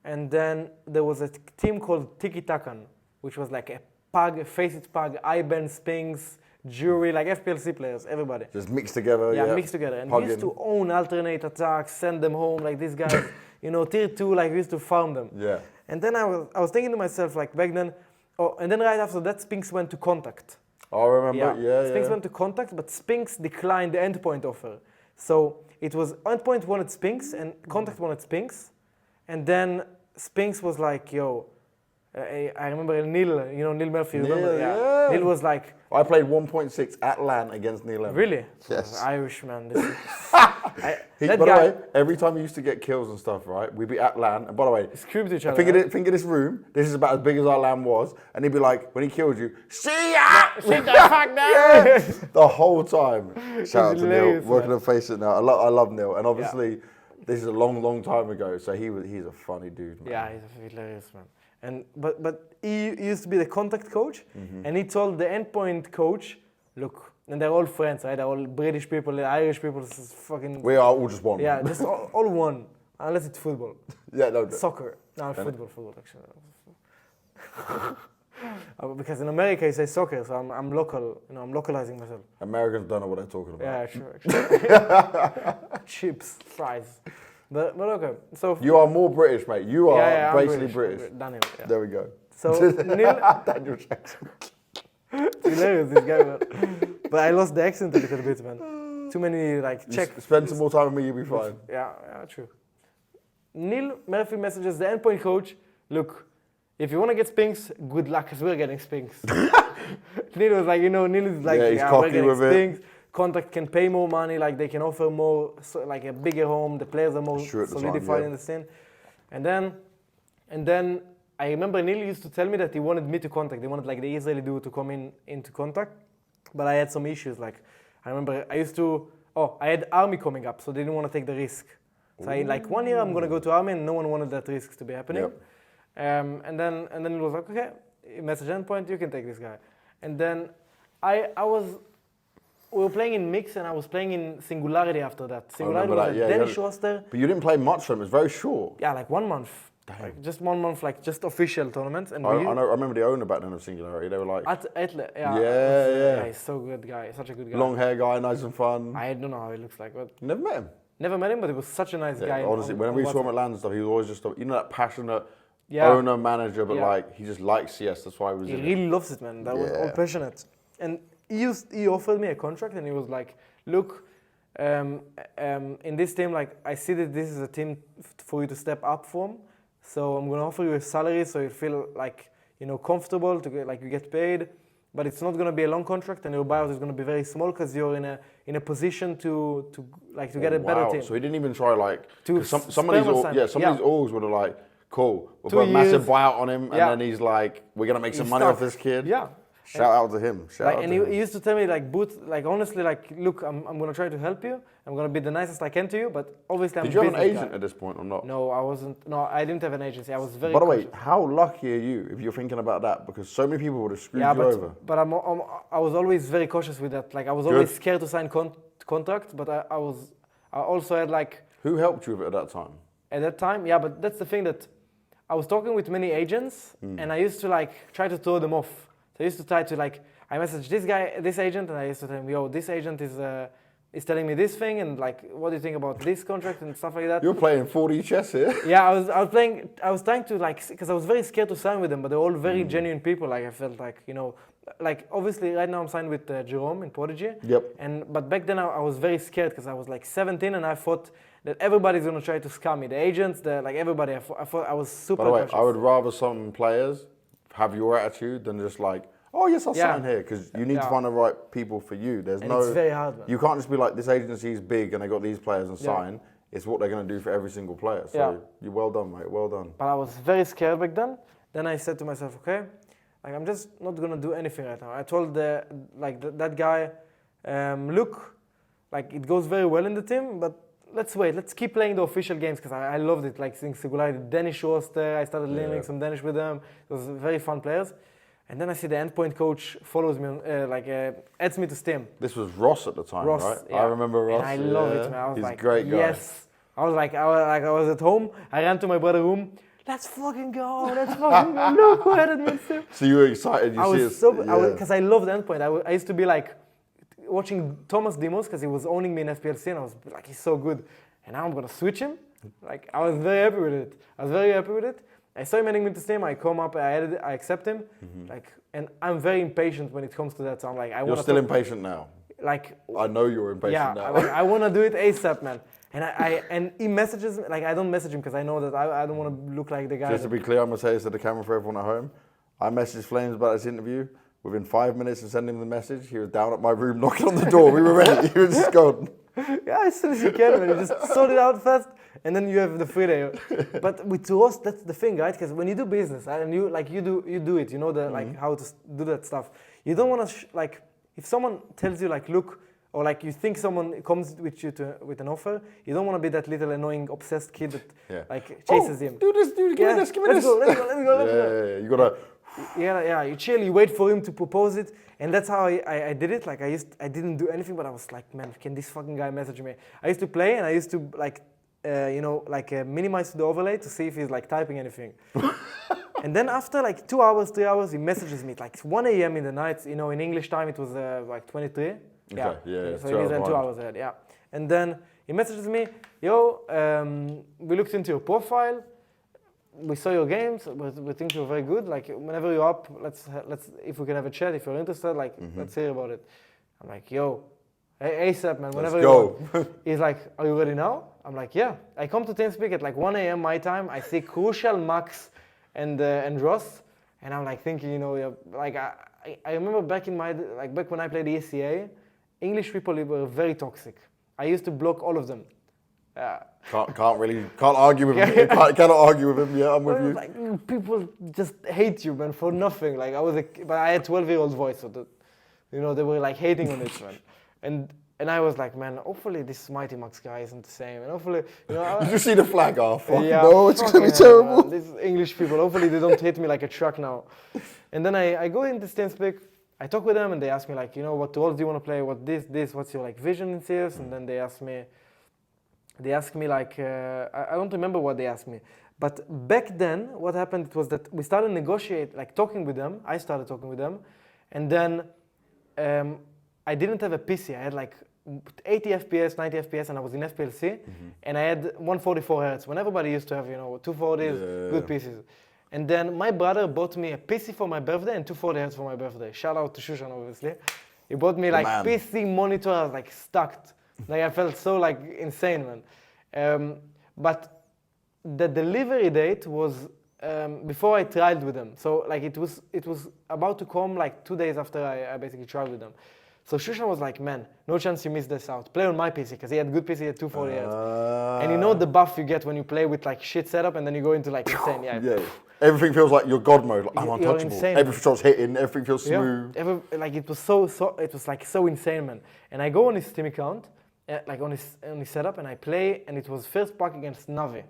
and then there was a team called Tiki Takan, which was like a Pug, Face It Pug, IBAN, Spinks, Jury, like FPLC players, everybody. Just mixed together. Yeah, mixed together. And we used to own alternate attacks, send them home, like these guys, tier 2, like we used to farm them. Yeah. And then I was thinking to myself, like back then, and then right after that, Spinks went to Contact. I remember, yeah. Spinks went to Contact, but Spinks declined the Endpoint offer. So it was Endpoint wanted Spinks and Contact wanted Spinks. And then Spinks was like, yo, I remember Neil, Neil Murphy, remember? Yeah. Neil was like... I played 1.6 at LAN against Neil Murphy. Really? Yes. Irish, man. By the way, every time he used to get kills and stuff, right, we'd be at LAN, and by the whole screamed to each other. Think of this room, this is about as big as our LAN was, and he'd be like, when he killed you, see ya! Sit the fuck down! The whole time. Shout out to Neil, working on Face It now. I love Neil, and obviously, this is a long, long time ago, so he's a funny dude, man. Yeah, he's hilarious, man. And but he used to be the Contact coach, and he told the Endpoint coach, look, and they're all friends, right? They're all British people, the Irish people, this is fucking... We are all just one. Yeah, just all one, unless it's football. Yeah, no. Soccer. No, football, actually. Because in America you say soccer, so I'm local. You know, I'm localizing myself. Americans don't know what they're talking about. Yeah, sure. Chips, fries. But okay. So You are more British, mate. You are I'm basically British. Daniel. Yeah. There we go. So Neil, Daniel Jackson. it's hilarious this guy, man. But I lost the accent a little bit, man. Too many like Czech. Spend some more time with me, you'll be fine. Yeah, true. Neil Murphy messages the Endpoint coach, look, if you want to get Spinks, good luck, because we're getting Spinks. Neil was like, Neil is like, he's cocky we're getting with Spinks. Contract can pay more money, like they can offer more, so, like a bigger home, the players are more solidified in the scene. And then I remember Neil used to tell me that he wanted me to contact. They wanted like the Israeli dude to come into contact. But I had some issues. Like I remember I had army coming up, so they didn't want to take the risk. So like 1 year I'm gonna go to army, and no one wanted that risk to be happening. Yep. And then it was like, okay, message Endpoint, you can take this guy. And then we were playing in mix, and I was playing in Singularity after that. Singularity was a Danish roster. But you didn't play much for them. It was very short. Yeah, like 1 month. Like just 1 month, like just official tournaments. And I remember the owner back then of Singularity. They were like, Etle, yeah. He's so good guy, such a good guy. Long hair guy, nice and fun. I don't know how he looks like, but Never met him. never met him, but he was such a nice guy. Honestly, whenever we saw him at LAN and stuff, he was always just that passionate Yeah. owner, manager, but like he just likes CS. That's why he was He in it. really loves it, man. That was all passionate. And he offered me a contract, and he was like, look, in this team, like I see that this is a team for you to step up from. So I'm gonna offer you a salary, so you feel like comfortable to get, like you get paid, but it's not gonna be a long contract, and your buyout is gonna be very small because you're in a position to get a better team. So he didn't even try like To some of these orgs would have like, cool, we'll put a massive buyout on him, and then he's like, we're gonna make some money off this kid. Yeah. Shout out to him. And he used to tell me honestly, look, I'm gonna try to help you. I'm gonna be the nicest I can to you, but obviously Did you have an agent at this point or not? No, I wasn't. No, I didn't have an agency. I was very. By the way, how lucky are you if you're thinking about that? Because so many people would have screwed you over. But I was always very cautious with that. Like I was always scared to sign contracts, but I also had like. Who helped you with it at that time? At that time, yeah, but that's the thing that I was talking with many agents, and I used to like try to throw them off. So I used to try to like, I messaged this agent, and I used to tell him, yo, this agent is telling me this thing, and like, what do you think about this contract and stuff like that? You're playing 4D chess here. Yeah, I was trying to like, because I was very scared to sign with them, but they're all very genuine people. Like I felt like, like obviously right now I'm signed with Jerome in Prodigy. Yep. But back then I was very scared because I was like 17, and I thought that everybody's gonna try to scam me. The agents, everybody. I thought I was super. By the way, cautious. I would rather some players have your attitude than just like, oh yes, I'll sign here, because you need to find the right people for you. It's very hard, man. You can't just be like, this agency is big and they got these players and sign. It's what they're going to do for every single player. So you're well done, mate. Well done. But I was very scared back then. Then I said to myself, okay, like I'm just not gonna do anything right now. I told that guy, look, like it goes very well in the team, but let's wait. Let's keep playing the official games because I loved it. Like seeing Singularity, Danish roster. I started learning some Danish with them. It was very fun players. And then I see the Endpoint coach follows me, adds me to Steam. This was Ross at the time, right? Yeah. I remember Ross. And I love it, man. I was He's like, a great guy. Yes. I was at home. I ran to my brother's room. Let's fucking go. Let's fucking go. Look who added me. So you were excited. Because I loved Endpoint. I used to be like watching Thomas Demos because he was owning me in FPLC, and I was like, he's so good. And now I'm gonna switch him. Like I was very happy with it. I saw him adding me to Steam. I come up, I accept him. And I'm very impatient when it comes to that. So I'm like, You're still impatient now. Like I know you're impatient now. I want to do it ASAP, man. And he messages me, like I don't message him because I know that I don't want to look like the guy. Just to be clear, I'm gonna say this to the camera for everyone at home. I messaged FlameZ about this interview. Within 5 minutes of sending him the message, he was down at my room knocking on the door. We were ready. He was just gone. Yeah, as soon as you can, man. You just sort it out fast, and then you have the free day. But with us, that's the thing, right? Because when you do business, and you do it, you know like how to do that stuff. You don't want to like if someone tells you like look, or like you think someone comes with you with an offer, you don't want to be that little annoying obsessed kid that like chases him. Do this, give me this. Let's go. Yeah, you gotta. Yeah, you chill, you wait for him to propose it, and that's how I did it. Like I didn't do anything, but I was like, man, can this fucking guy message me? I used to play, and I used to like, minimize the overlay to see if he's like typing anything. And then after like 2 hours, 3 hours, he messages me. It's like 1 a.m. in the night. You know, in English time, it was like 23. Okay, yeah. So in Israel, 2 hours ahead, yeah. And then he messages me, yo, we looked into your profile. We saw your games. We think you're very good. Like, whenever you're up, let's if we can have a chat, if you're interested, like, let's hear about it. I'm like, yo, ASAP, man, whenever Let's you're up. He's like, are you ready now? I'm like, yeah. I come to TeamSpeak at like 1 a.m. my time. I see Crucial, Max, and Ross. And I'm like thinking, you know, like, I remember back when I played ESEA, English people were very toxic. I used to block all of them. Can't argue with him. Cannot argue with him. Yeah, I'm with you. Like, people just hate you, man, for nothing. Like, but I had 12-year-old voice, so you know, they were like hating on it, man. And I was like, man, hopefully this Mighty Max guy isn't the same. And hopefully, you know. Did you see the flag? Oh, fuck yeah, no, it's gonna be terrible. Man, these English people, hopefully they don't hit me like a truck now. And then I go into TeamSpeak, I talk with them, and they ask me like, you know, what roles do you want to play? What what's your like vision in CS? And then they ask me like, I don't remember what they asked me. But back then, what happened was that we started talking with them. I started talking with them. And then I didn't have a PC. I had like 80 FPS, 90 FPS, and I was in FPLC. And I had 144 Hz, when everybody used to have, you know, 240s, good PCs. And then my brother bought me a PC for my birthday and 240 Hz for my birthday. Shout out to Shushan, obviously. He bought me like PC monitor, I was like stuck. Like I felt so like insane, man. But the delivery date was before I tried with them. So like it was about to come like 2 days after I basically tried with them. So Shushan was like, man, no chance you miss this out. Play on my PC, because he had good PC at 240 Hz. And you know the buff you get when you play with like shit setup and then you go into like insane. Yeah. Everything feels like you're God mode. Like, I'm untouchable. Insane, every shot's hitting. Everything feels smooth. Yeah. Like it was it was like so insane, man. And I go on his Steam account, like on his setup, and I play, and it was first pack against Navi.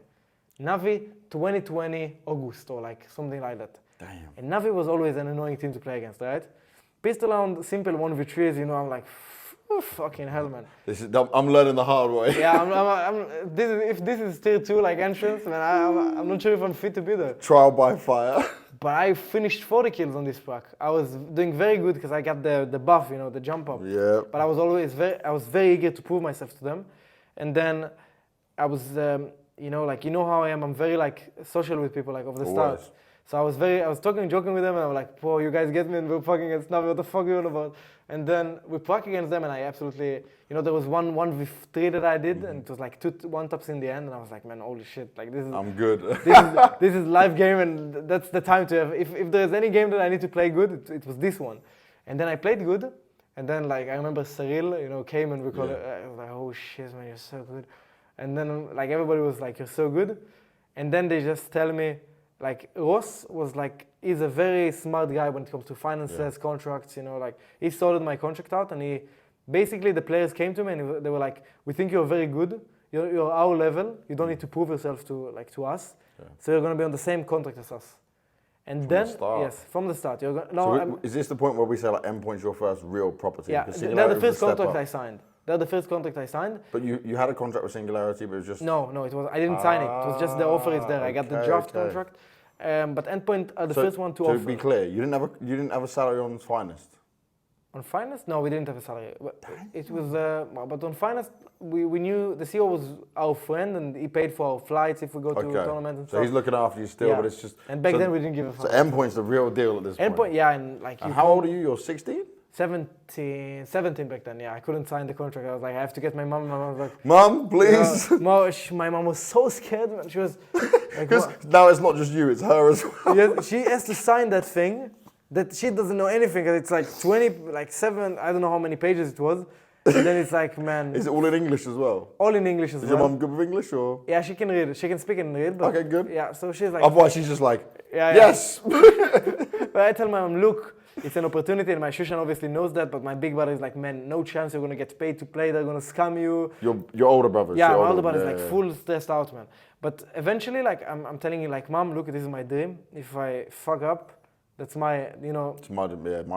Navi 2020 August or like something like that. Damn. And Navi was always an annoying team to play against, right? Pistol round, simple 1v3s, you know, I'm like, fucking hell, man. I'm learning the hard way. Yeah, if this is tier 2 like entrance, man, I'm not sure if I'm fit to be there. Trial by fire. But I finished 40 kills on this pack. I was doing very good because I got the buff, you know, the jump up. Yeah. But I was very eager to prove myself to them. And then I was, you know how I am. I'm very like social with people, like of the start. So I was joking with them, and I was like, "Bro, you guys get me, and we're fucking against Navi. What the fuck are you on about?" And then we pack against them, and I absolutely, you know, there was one with 3 that I did, and it was like 2 1-taps in the end, and I was like, "Man, holy shit! Like this is." I'm good. this is live game, and that's the time to have. If there's any game that I need to play good, it was this one. And then I played good, and then like I remember Cyril, you know, came and we called. I was like, "Oh shit, man, you're so good." And then like everybody was like, "You're so good," and then they just tell me. Like Ross was like, he's a very smart guy when it comes to finances, contracts, you know, like he sorted my contract out, and basically the players came to me and they were like, we think you're very good, you're our level, you don't need to prove yourself to us, so you're going to be on the same contract as us. And from the start. Yes, from the start. Is this the point where we say like Endpoint's your first real property? Yeah, they're the first contract I signed. But you had a contract with Singularity, but it was just... No, I didn't sign it. It was just the offer is there. I got the draft contract. But Endpoint are the first one to offer. To be clear, you didn't have a salary on Finest? On Finest? No, we didn't have a salary. It was, but on Finest, we knew the CEO was our friend, and he paid for our flights if we go to tournaments and stuff. So he's looking after you still, but it's just... And back then we didn't give a fuck. So Endpoint's the real deal at this point? Endpoint, yeah, and like... And how old are you? You're 16? 17 back then, yeah. I couldn't sign the contract. I was like, I have to get my mom. My mom was like, Mom, please. My mom was so scared, man. She was like, because now it's not just you, it's her as well. Yeah, she has to sign that thing that she doesn't know anything. It's like 7, I don't know how many pages it was. And then it's like, man. Is it all in English as well? All in English as well. Is your mom good with English or? Yeah, she can read. She can speak and read. But okay, good. Yeah, so she's like. Otherwise, she's just like, yes. But I tell my mom, look. It's an opportunity, and my Shushan obviously knows that, but my big brother is like, man, no chance you're going to get paid to play, they're going to scam you. Your older brother. Yeah, my older brother is like full stressed out, man. But eventually, like, I'm telling you, like, Mom, look, this is my dream. If I fuck up, that's my, you know. It's my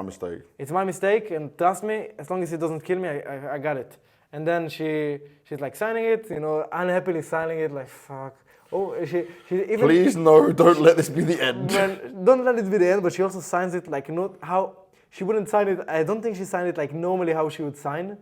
mistake. It's my mistake, and trust me, as long as it doesn't kill me, I got it. And then she's like signing it, you know, unhappily signing it, like, fuck. Oh, she even Please no, don't let this be the end. man, don't let it be the end. But she also signs it like not how she wouldn't sign it. I don't think she signed it like normally how she would sign.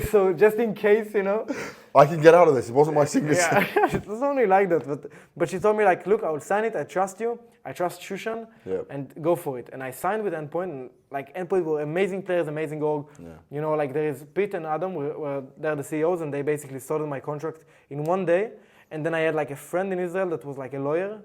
So just in case, you know. I can get out of this. It wasn't my signature. Yeah, it's only like that. But she told me like, look, I will sign it. I trust you. I trust Shushan, and go for it. And I signed with Endpoint. And like Endpoint were amazing players, amazing org. Yeah. You know, like there is Pete and Adam, were they're the CEOs, and they basically sorted my contract in one day. And then I had like a friend in Israel that was like a lawyer,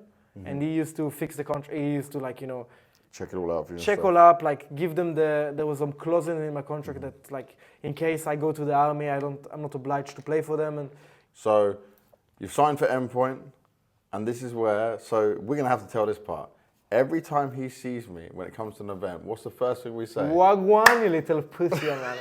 and he used to fix the contract. He used to like, you know, check it all out for you. check all up, like give them there was some clauses in my contract that like in case I go to the army, I'm not obliged to play for them. And so you've signed for Endpoint, and this is where, so we're going to have to tell this part. Every time he sees me when it comes to an event, what's the first thing we say? Wagwan, you little pussy, man.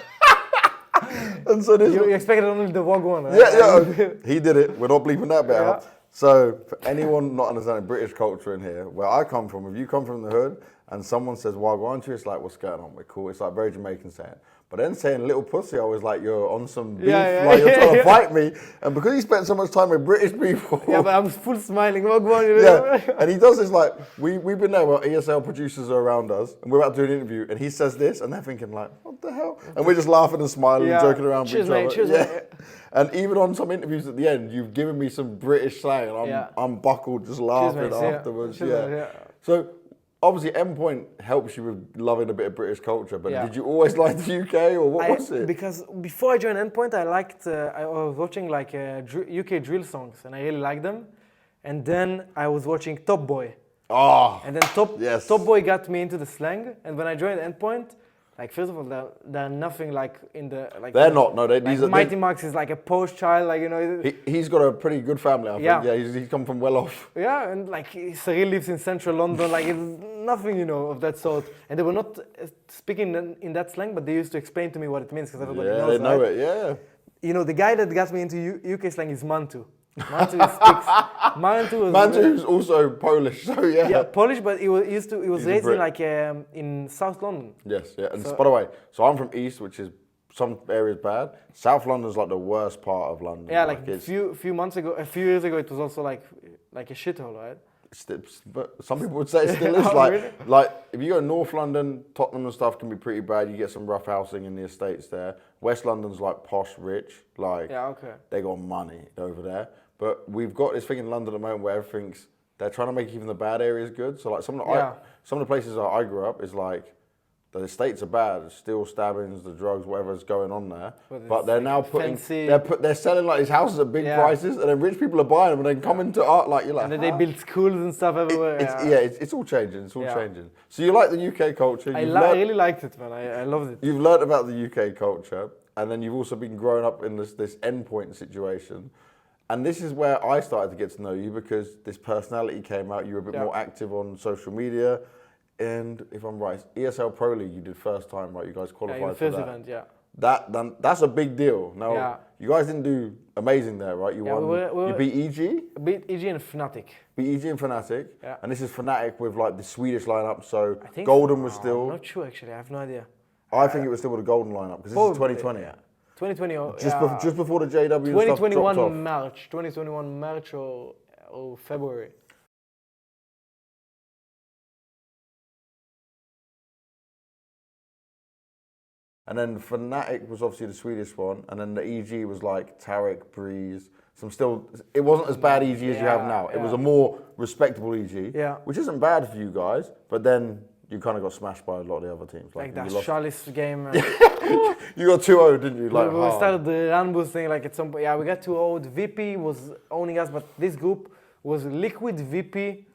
And so this You expected only the Wagwan, right? Yeah, he did it. We're not bleeping that bit Yeah. out. So for anyone not understanding British culture in here, where I come from, if you come from the hood and someone says Wagwan to you, it's like, what's going on? We're cool. It's like very Jamaican saying. But then saying little pussy, I was like, you're on some beef, like you're trying to fight me. And because he spent so much time with British people. Yeah, but I'm full smiling. Wagwan, you know? Yeah, and he does this like, we've been there where ESL producers are around us, and we're about to do an interview, and he says this, and they're thinking like, what the hell? And we're just laughing and smiling and joking around with Cheers, each mate, other. cheers, mate. And even on some interviews at the end, you've given me some British slang, and I'm buckled just laughing mate, afterwards. Cheers, mate, yeah. So obviously Endpoint helps you with loving a bit of British culture, but Yeah. did you always like the UK, or what was it? Because before I joined Endpoint, I liked, I was watching like UK drill songs, and I really liked them. And then I was watching Top Boy. Oh, And then Top yes. Boy got me into the slang. And when I joined Endpoint, like first of all, they're nothing like in the like. They're not. No, Like these are. Mighty Max is like a post child, like you know. He's got a pretty good family, I think. Yeah. Yeah, he's come from well off. Yeah, and like Cyril lives in central London, like it's nothing, you know, of that sort. And they were not speaking in that slang, but they used to explain to me what it means because everybody knows. They know right? it. Yeah. You know, the guy that got me into UK slang is Mantu. Mantu speaks. Mantu's also Polish, so yeah. Yeah, Polish, but he was He's raised a Brit. in like in South London. Yes, yeah. And So- by the way, so I'm from East, which is some areas bad. South London's like the worst part of London. Yeah, like a it's, few years ago, it was also like a shithole, right? but some people would say it still is. Oh, Like, really? like if you go North London, Tottenham and stuff can be pretty bad. You get some rough housing in the estates there. West London's like posh, rich. Like Yeah, okay. they got money over there. But we've got this thing in London at the moment where everything's, they're trying to make even the bad areas good. So like some of the places that I grew up is like, the estates are bad, still stabbings, the drugs, whatever's going on there. But they're now putting, fancy- they're selling like these houses at big prices, and then rich people are buying them, and then coming to art like you're like. And then they build schools and stuff everywhere. It's all changing. It's all changing. So you like the UK culture? I really liked it, man. I loved it. You've learned about the UK culture, and then you've also been growing up in this Endpoint situation. And this is where I started to get to know you because this personality came out. You were a bit more active on social media. And if I'm right, ESL Pro League you did first time, right? You guys qualified the for first that. event, yeah. That's a big deal. Now, you guys didn't do amazing there, right? You won. You beat EG? Beat EG and Fnatic. Beat EG and Fnatic. Yeah. And this is Fnatic with like the Swedish lineup. So I think Golden was still. I'm not sure actually. I have no idea. I think it was still with the Golden lineup because this is 2020. Yeah. 2020 or Just before the JW and 2021 stuff dropped off. March. 2021 March or February. And then Fnatic was obviously the Swedish one, and then the EG was like Tarek, Breeze. It wasn't as bad EG as you have now. It was a more respectable EG, which isn't bad for you guys. But then you kind of got smashed by a lot of the other teams. Like that Charles game. You got 2-0, didn't you? Like we started the run boost thing like at some point. Yeah, we got 2-0. VP was owning us, but this group was Liquid, VP,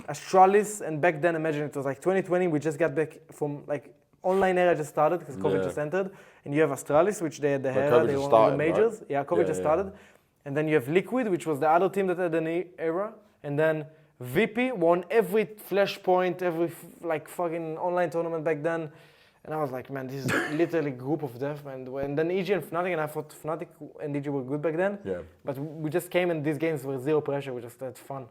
Astralis, and back then, imagine it was like 2020. We just got back from like online era just started because COVID just entered, and you have Astralis, which they had the era, they won all the majors. Right? Yeah, COVID just started, and then you have Liquid, which was the other team that had an era, and then VP won every Flashpoint, every like fucking online tournament back then, and I was like, man, this is literally group of death, man. And then EG and Fnatic, and I thought Fnatic and EG were good back then. Yeah. But we just came and these games were zero pressure. We just had fun.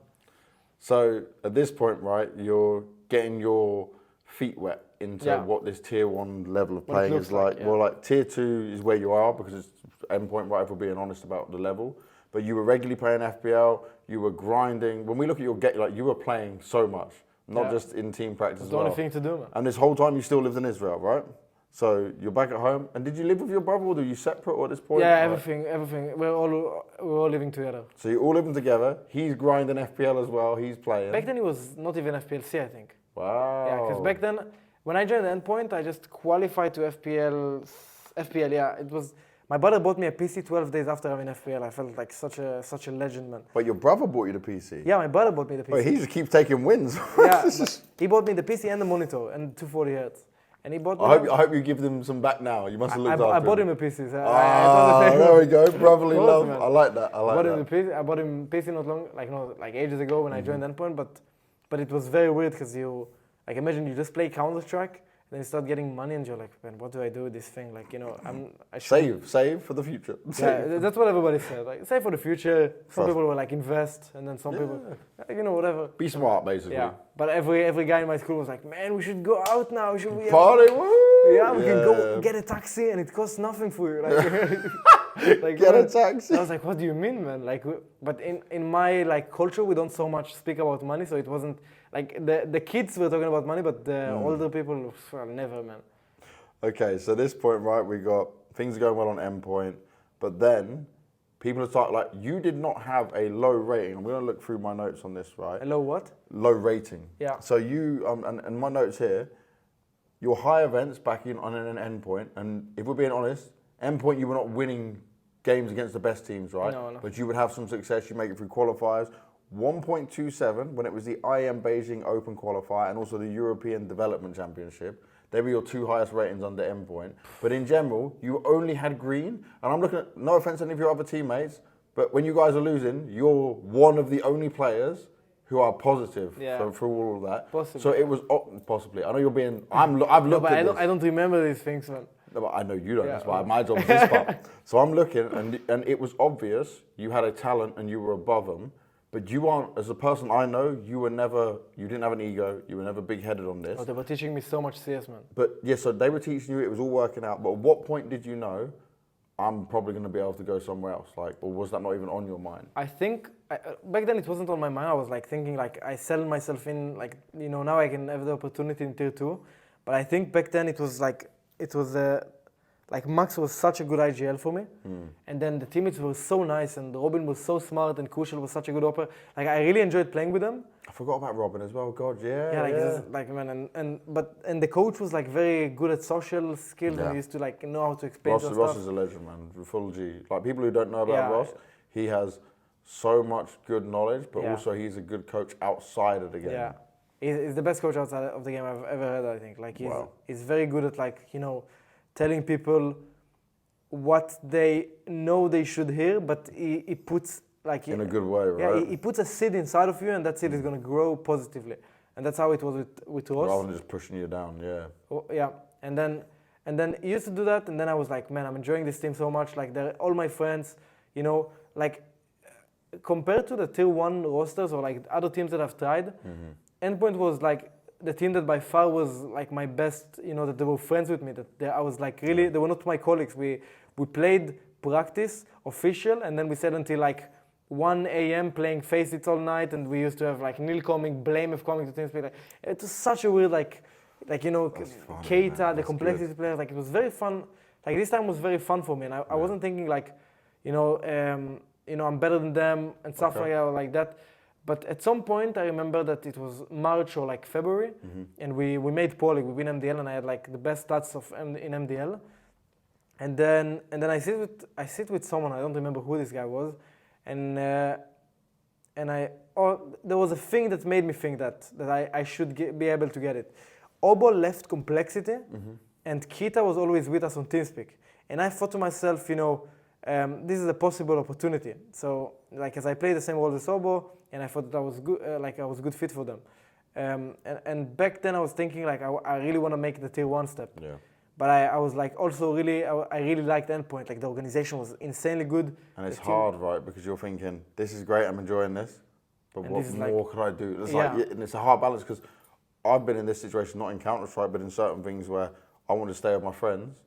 So at this point, right, you're getting your feet wet into what this tier 1 level of playing is like. Well, like tier 2 is where you are because it's Endpoint, right, if we're being honest about the level. but you were regularly playing FPL, you were grinding. When we look at your game, like you were playing so much, not just in team practice as the well. only thing to do, man. And this whole time you still lived in Israel, right? So you're back at home. And did you live with your brother or were you separate at this point? Yeah, everything. We're all living together. So you're all living together. He's grinding FPL as well. He's playing. Back then it was not even FPLC, I think. Wow. Yeah, because back then, when I joined Endpoint, I just qualified to FPL. Yeah, it was. My brother bought me a PC 12 days after having FPL. I felt like such a legend, man. But your brother bought you the PC? Yeah, my brother bought me the PC. Wait, he just keeps taking wins. Yeah, he bought me the PC and the monitor and 240 Hz. And he bought me. I hope you give them some back now. You must have looked after I bought him him a PC. So there we go. Brotherly love. Man. I like that. I bought him the PC. I bought him PC like ages ago when I joined Endpoint. But it was very weird because imagine you just play Counter-Strike. Then you start getting money and you're like, man, what do I do with this thing? Like, I should save for the future. Yeah, that's what everybody said. Like, save for the future. Some people were like, invest, and then some people, whatever. Be smart, basically. Yeah. But every guy in my school was like, man, we should go out now. Should we party? Woo! Yeah, we can go get a taxi, and it costs nothing for you. Like, get a taxi. I was like, what do you mean, man? Like, but in my culture, we don't so much speak about money, so it wasn't. Like, the kids were talking about money, but the older people, well, never, man. Okay, so this point, right, we got things are going well on Endpoint, but then people are starting, like, you did not have a low rating. I'm going to look through my notes on this, right? A low what? Low rating. Yeah. So you, and my notes here, your high events back on an Endpoint, and if we're being honest, Endpoint, you were not winning games against the best teams, right? No. But you would have some success, you make it through qualifiers. 1.27 when it was the IM Beijing Open Qualifier and also the European Development Championship. They were your two highest ratings under Endpoint. But in general, you only had green. And I'm looking at, no offense to any of your other teammates, but when you guys are losing, you're one of the only players who are positive through all of that. Possibly. So it was, possibly. I know you're being, I've looked at this. I don't remember these things, man. No, but I know you don't. That's why my job is this part. So I'm looking, and it was obvious you had a talent and you were above them. But you aren't, as a person I know, you didn't have an ego, you were never big-headed on this. Oh, they were teaching me so much CS, man. But yeah, so they were teaching you, it was all working out, but at what point did you know, I'm probably going to be able to go somewhere else? Like, or was that not even on your mind? I think, back then it wasn't on my mind, I was like thinking like, I sell myself in, like, now I can have the opportunity in tier 2. But I think back then it was like Max was such a good IGL for me, and then the teammates were so nice, and Robin was so smart, and Kushal was such a good opera. Like I really enjoyed playing with them. I forgot about Robin as well. God, yeah. Yeah, like man, and the coach was like very good at social skills, and he used to like know how to explain stuff. Ross is a legend, man. Full G. Like people who don't know about Ross, he has so much good knowledge, but also he's a good coach outside of the game. Yeah, he's the best coach outside of the game I've ever had. I think. Like he's very good at like telling people what they know they should hear, but he puts like in a good way, right? Yeah, he puts a seed inside of you, and that seed is going to grow positively, and that's how it was with Ross. Rather than just pushing you down, yeah. Oh, yeah, and then he used to do that, and then I was like, man, I'm enjoying this team so much. Like they're all my friends, like compared to the tier 1 rosters or like other teams that I've tried, Endpoint was like the team that by far was like my best, that they were friends with me, I was like really, they were not my colleagues. We played practice, official, and then we sat until like 1 a.m. playing Face It all night, and we used to have like Neil coming, Blame coming to TeamSpeak. Like, it was such a weird Keita, the complexity players, like it was very fun. Like this time was very fun for me, and I wasn't thinking like, I'm better than them and stuff like that. But at some point, I remember that it was March or like February, and we made Pro League, we win MDL, and I had like the best stats in MDL. And then I sit with someone, I don't remember who this guy was, and there was a thing that made me think that I should be able to get it. Obo left Complexity, and Keita was always with us on TeamSpeak. And I thought to myself, this is a possible opportunity. So, like, as I played the same role as Obo, and I thought that I was good, I was a good fit for them. And back then I was thinking, like, I really want to make the tier 1 step. Yeah. But I was like, also really, I really liked Endpoint. Like, the organization was insanely good. And it's hard, right? Because you're thinking, this is great, I'm enjoying this, but what more could I do? It's and it's a hard balance, because I've been in this situation, not in Counter-Strike, but in certain things where I want to stay with my friends,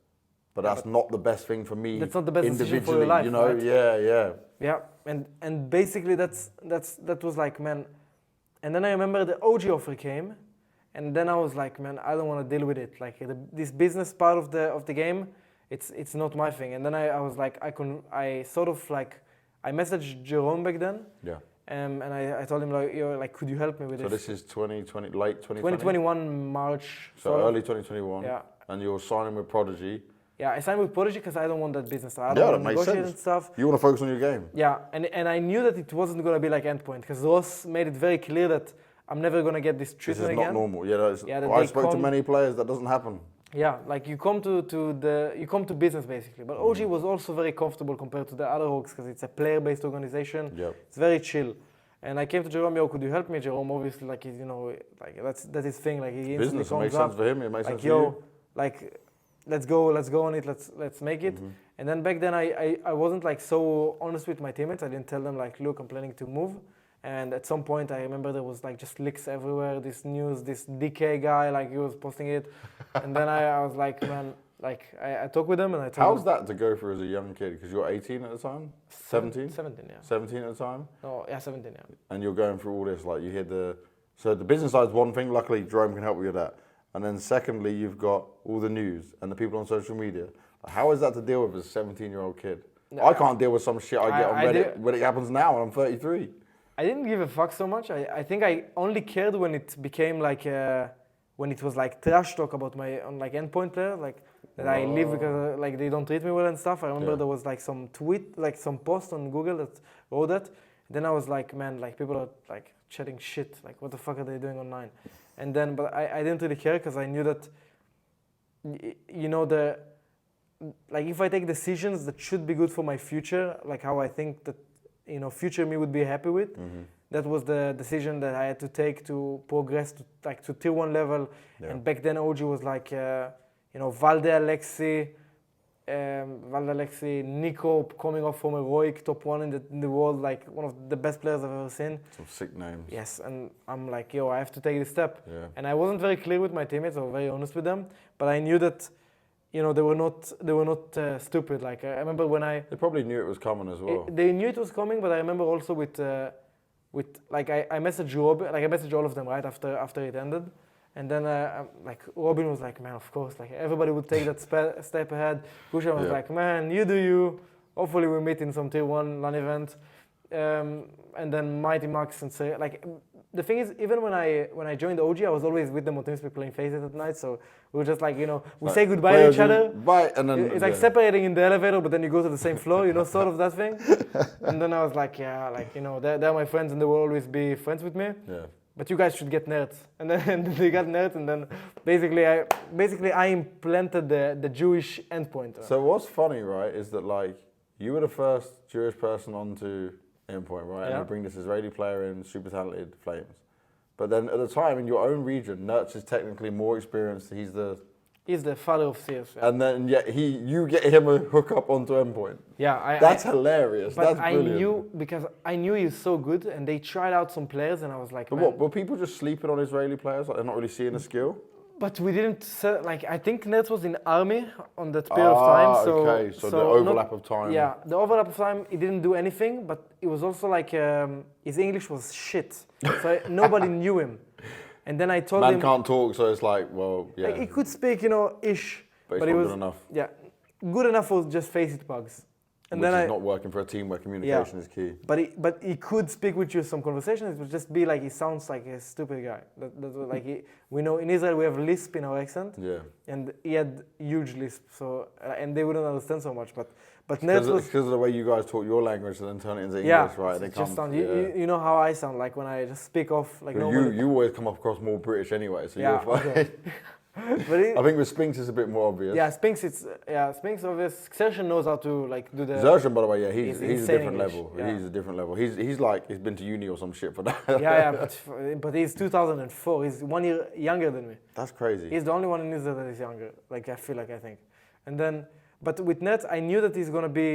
but that's not the best thing for me. That's not the best individually, decision for your life, right? Yeah. Yeah, and basically that was like, man. And then I remember the OG offer came, and then I was like, man, I don't want to deal with it. Like this business part of the game, it's not my thing. And then I was like, I sort of like, I messaged Jerome back then. Yeah. And I told him like, could you help me with So this? this is 2020, late 2020? 2021 March. So early 2021. Yeah. And you're signing with Prodigy. Yeah, I signed with Prodigy because I don't want that business. I Yeah, don't that want to makes negotiate sense. and stuff. You want to focus on your game. Yeah, and I knew that it wasn't going to be like Endpoint because Ross made it very clear that I'm never going to get this This treatment is not again. normal. Yeah, that I they spoke to come- many players, that doesn't happen. Yeah, like you come to business basically. But OG was also very comfortable compared to the other Hawks because it's a player-based organization. Yep. It's very chill. And I came to Jerome, yo, could you help me? Jerome, obviously, like he's, like that's his thing. Like he instantly Business, it comes makes up, sense for him, it makes like sense for yo, you. like let's go on it. Let's make it. And then back then I wasn't like so honest with my teammates. I didn't tell them like, look, I'm planning to move. And at some point I remember there was like just leaks everywhere. This news, this DK guy, like he was posting it. And then I was like, man, like I talked with him and I told How's him. that to go through as a young kid? Because you're 18 at the time? 17? 17, yeah. 17 at the time? No, yeah, 17, yeah. And you're going through all this, like you hear so the business side's one thing, luckily Jerome can help you with that. And then secondly, you've got all the news and the people on social media. How is that to deal with as a 17-year-old kid? No, I can't deal with some shit I get on I Reddit do- when it happens now and I'm 33. I didn't give a fuck so much. I think I only cared when it became like, when it was like trash talk about my on like Endpoint player, like that I leave because like they don't treat me well and stuff. I remember there was like some tweet, like some post on Google that wrote that. Then I was like, man, like people are like chatting shit. Like what the fuck are they doing online? And then, but I didn't really care because I knew that, you know, like if I take decisions that should be good for my future, like how I think that, you know, future me would be happy with. That was the decision that I had to take to progress to like to tier 1 level. Yeah. And back then OG was like, you know, Valde Alexi, Nico coming off from heroic, top 1 in the world, like one of the best players I've ever seen. Some sick names. Yes, and I'm like, yo, I have to take this step. Yeah. And I wasn't very clear with my teammates, I was very honest with them, but I knew that, you know, they were not stupid. Like I remember when They probably knew it was coming as well. they knew it was coming, but I remember also with like I messaged Robin, like I messaged all of them right after it ended, and then like Robin was like, man, of course, like everybody would take that step ahead. Kushan was like, man, you do you. Hopefully we meet in some tier 1 LAN event, and then Mighty Max and say like. The thing is, even when I joined OG, I was always with them on TeamSpeak playing FaZe at night. So we were just like, you know, we say goodbye to each other. Bye, and then It's like separating in the elevator, but then you go to the same floor, you know, sort of that thing. And then I was like, yeah, like, you know, they're my friends and they will always be friends with me. Yeah. But you guys should get nerds. And then they got nerds, and then basically I implanted the Jewish endpoint. So what's funny, right, is that like you were the first Jewish person onto Endpoint, right? And Yeah. you bring this Israeli player in, super talented, Flames. But then at the time in your own region, Nertz is technically more experienced. He's the father of CS. Yeah, and then yet you get him a hookup onto Endpoint. yeah That's hilarious. But That's I brilliant. knew, because I knew he was so good, and they tried out some players, and I was like, But man. what? Were people just sleeping on Israeli players? Like they're not really seeing the skill? But we didn't like. I think Nets was in army on that period of time. So okay. So the overlap of time. Yeah, the overlap of time. He didn't do anything, but it was also like his English was shit. So nobody knew him. And then I told Man him can't talk, so it's like, well, yeah. like, he could speak, you know, ish, but it's he not was good enough. Yeah, good enough for just face it bugs. And Which then is not working for a team where communication is key. But he could speak with you some conversations. It would just be like he sounds like a stupid guy. That's what, like we know in Israel we have lisp in our accent, Yeah. and he had huge lisp. So and they wouldn't understand so much. But Nets was Because of the way you guys talk your language and then turn it into English, yeah. right? They It just come, sound, you know how I sound like when I just speak off like normally. you always come across more British anyway, so Yeah, you're fine. okay. But I think with Spinks it's a bit more obvious. yeah, Spinks obvious. Xerxes knows how to like do the. Zerjan, by the way, yeah, he's a insane different English, level. yeah. He's a different level. He's like he's been to uni or some shit for that. yeah, but he's 2004. He's 1 year younger than me. That's crazy. He's the only one in Israel that is younger. Like I think. And then, but with Nets, I knew that he's gonna be.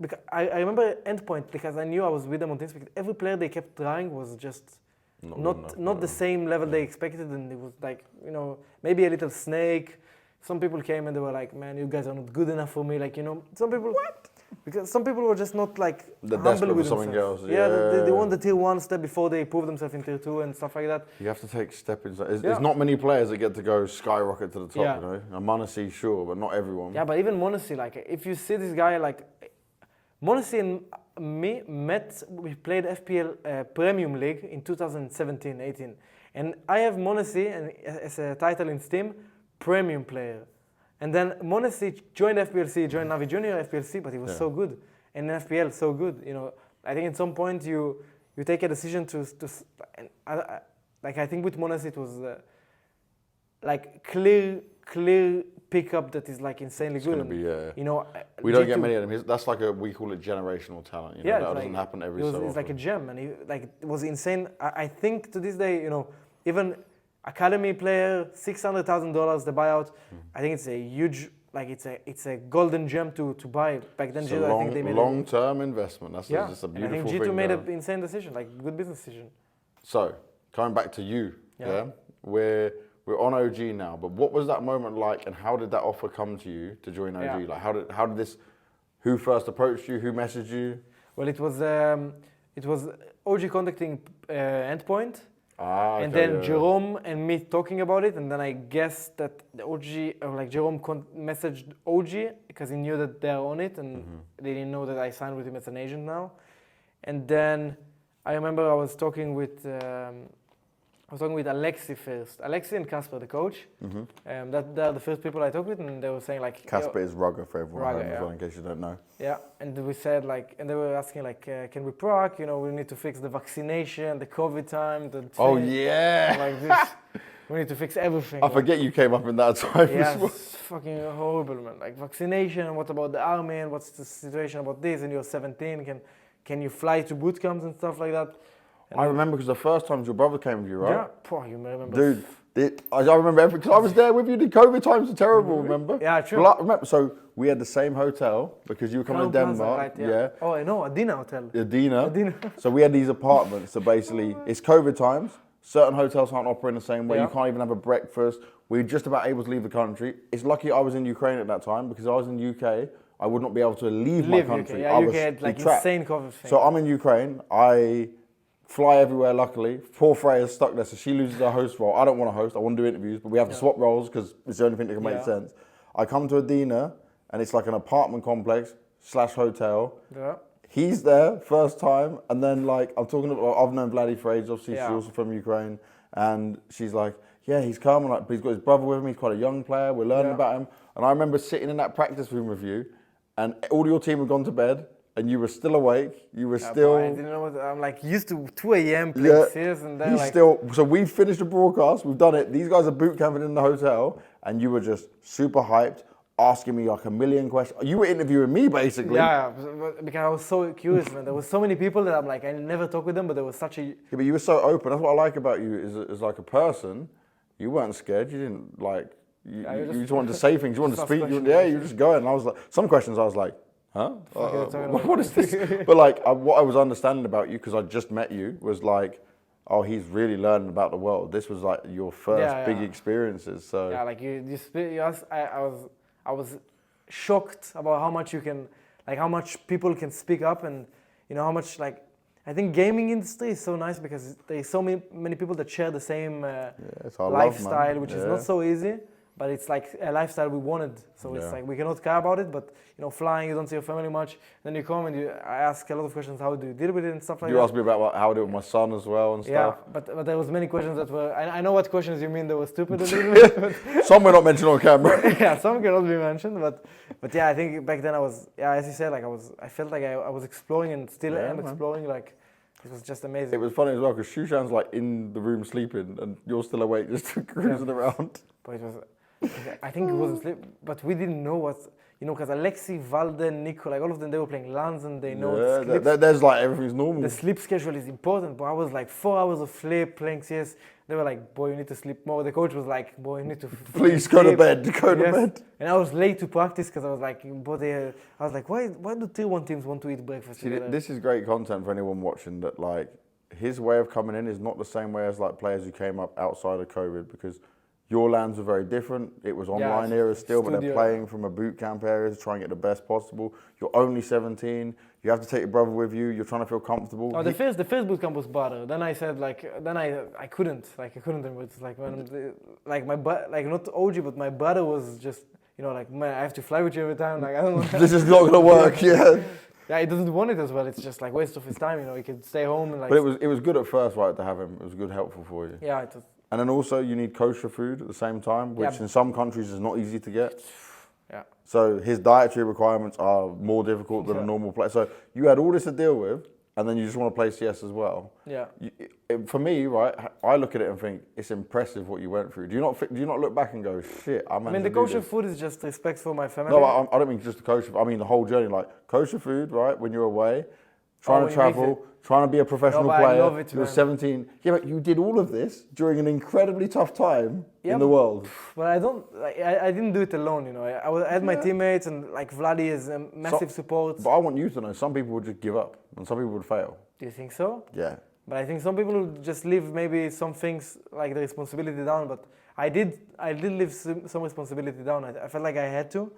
Because I remember Endpoint because I knew I was with them on TeamSpeak. Every player they kept trying was just not the same level they expected, and it was like, you know, maybe a little snake. Some people came and they were like, man, you guys are not good enough for me. Like, you know, some people. What? Because some people were just not like They're humble desperate with for something themselves. else. Yeah, they Yeah. want the tier 1 step before they prove themselves in tier 2 and stuff like that. You have to take stepping stones. Yeah. There's not many players that get to go skyrocket to the top, Yeah. you know. And Monassi, sure, but not everyone. Yeah, but even Monassi, like if you see this guy, like Monassi and me met, we played FPL Premium League in 2017-18. And I have Monassi and as a title in Steam, Premium Player. And then Monassi joined FPLC, joined Navi Junior FPLC, but he was so good. And in FPL, so good. You know, I think at some point you take a decision to and like I think with Monassi it was like clear pickup that is like insanely It's good. going to be, You know, we don't G2 get many of them. That's like we call it generational talent. You know, yeah, that it's doesn't like, happen every it was, so it's often. like a gem, and it was insane. I think to this day, you know, even academy player, $600,000 the buyout. I think it's a huge, like it's a golden gem to buy. Back then, It's a G2, I think they made long-term investment. That's yeah, just a and I beautiful think G2 thing. made there. an insane decision, like good business decision. So, coming back to you, yeah, we're on OG now. But what was that moment like, and how did that offer come to you to join OG? Yeah. Like, how did this? Who first approached you? Who messaged you? Well, it was OG contacting Endpoint. okay, And then yeah. Jerome and me talking about it, and then I guess that the OG, or like Jerome messaged OG because he knew that they're on it, and they didn't know that I signed with him as an agent now. And then I remember I was talking with Alexi first, Alexi and Casper, the coach. That they're the first people I talked with, and they were saying like Casper is Rugger for everyone Rugger, at home as yeah. well, in case you don't know. Yeah, and we said like, and they were asking like, can we proc? You know, we need to fix the vaccination, the COVID time, the Oh thing, yeah, like this. We need to fix everything. I forget you came up in that time Yeah, as well. it's fucking horrible, man. Like vaccination, what about the army, and what's the situation about this? And you're 17, can you fly to boot camps and stuff like that? And I remember because the first time your brother came with you, right? yeah, poor, you may remember. Dude, I remember everything because I was there with you. The COVID times are terrible, remember? Yeah, true. Well, remember, so we had the same hotel because you were coming to Crown Plaza, Denmark. right, yeah. Oh, I know, Adina Hotel. Adina. Adina. So we had these apartments. So basically, it's COVID times. Certain hotels aren't operating the same way. Yeah. You can't even have a breakfast. We're just about able to leave the country. It's lucky I was in Ukraine at that time because I was in UK. I would not be able to leave my country. UK. Yeah, I UK was had like trapped. insane COVID thing. So I'm in Ukraine. I fly everywhere, luckily. Poor Freya's stuck there, so she loses her host role. I don't want to host. I want to do interviews, but we have to swap roles because it's the only thing that can make sense. I come to Adina, and it's like an apartment complex / hotel. Yeah. He's there, first time, and then like I'm talking about, I've known Vladdy for ages, obviously Yeah. she's also from Ukraine, and she's like, yeah, he's come, and like, but he's got his brother with him, he's quite a young player, we're learning about him, and I remember sitting in that practice room with you, and all your team had gone to bed, and you were still awake, you were still... I didn't know what, I'm like used to 2 a.m. playing CS, and then he's like... still, so we've finished the broadcast, we've done it, these guys are boot camping in the hotel, and you were just super hyped, asking me like a million questions. You were interviewing me basically. Yeah, because I was so curious, man. There were so many people that I'm like, I never talk with them, but there was such a... Yeah, but you were so open. That's what I like about you is like a person. You weren't scared. You didn't like, you just wanted to say things. You wanted to speak. You were just going. And I was like, some questions I was like, huh? What is this? But like, what I was understanding about you, because I just met you, was like, oh, he's really learning about the world. This was like your first big experiences. So yeah, like you asked, I was shocked about how much you can, like how much people can speak up, and you know how much like I think gaming industry is so nice because there's so many people that share the same lifestyle, which is not so easy. But it's like a lifestyle we wanted, so it's like we cannot care about it. But you know, flying, you don't see your family much. Then you come and I ask a lot of questions. How do you deal with it and stuff like that? You asked me about how I do it with my son as well and stuff. Yeah, but there was many questions that were. I know what questions you mean. They were stupid a little bit. But some were not mentioned on camera. yeah, some cannot be mentioned. But yeah, I think back then I was. Yeah, as you said, like I felt like I was exploring and still am exploring. Like it was just amazing. It was funny as well because Shushan's like in the room sleeping and you're still awake just cruising around. But it was. I think it wasn't sleep, but we didn't know what, you know, because Alexi, Valde, Nico, like all of them, they were playing LANs and they know there's like everything's normal. The sleep schedule is important, but I was like 4 hours of sleep playing CS. They were like, boy, you need to sleep more. The coach was like, boy, you need to please go to bed, go to bed. And I was late to practice because I was like, I was like, why do tier 1 teams want to eat breakfast together? This is great content for anyone watching that like his way of coming in is not the same way as like players who came up outside of COVID because Your lands were very different. It was online era still, but they're playing from a boot camp area to try and get the best possible. You're only 17. You have to take your brother with you. You're trying to feel comfortable. Oh, the first boot camp was better. Then I said I couldn't anymore. It's like not OG, but my brother was just man, I have to fly with you every time. Like I don't know. This is not gonna work. Yeah. Yeah, he doesn't want it as well. It's just like waste of his time. He could stay home and like. But it was good at first, right, to have him. It was good, helpful for you. Yeah, it was. And then also you need kosher food at the same time, which in some countries is not easy to get. Yeah. So his dietary requirements are more difficult than a normal player. So you had all this to deal with, and then you just want to play CS as well. Yeah. For me, right, I look at it and think it's impressive what you went through. Do you not look back and go, shit, I mean, the kosher food is just respect for my family. No, I don't mean just the kosher food. I mean the whole journey, like kosher food, right? When you're away, trying to travel, trying to be a professional player. I love it, you're 17. Yeah, but you did all of this during an incredibly tough time in the world. But I didn't do it alone. I had my teammates and like Vladi is a massive support. But I want you to know, some people would just give up and some people would fail. Do you think so? Yeah. But I think some people would just leave maybe some things like the responsibility down. But I did leave some responsibility down. I felt like I had to.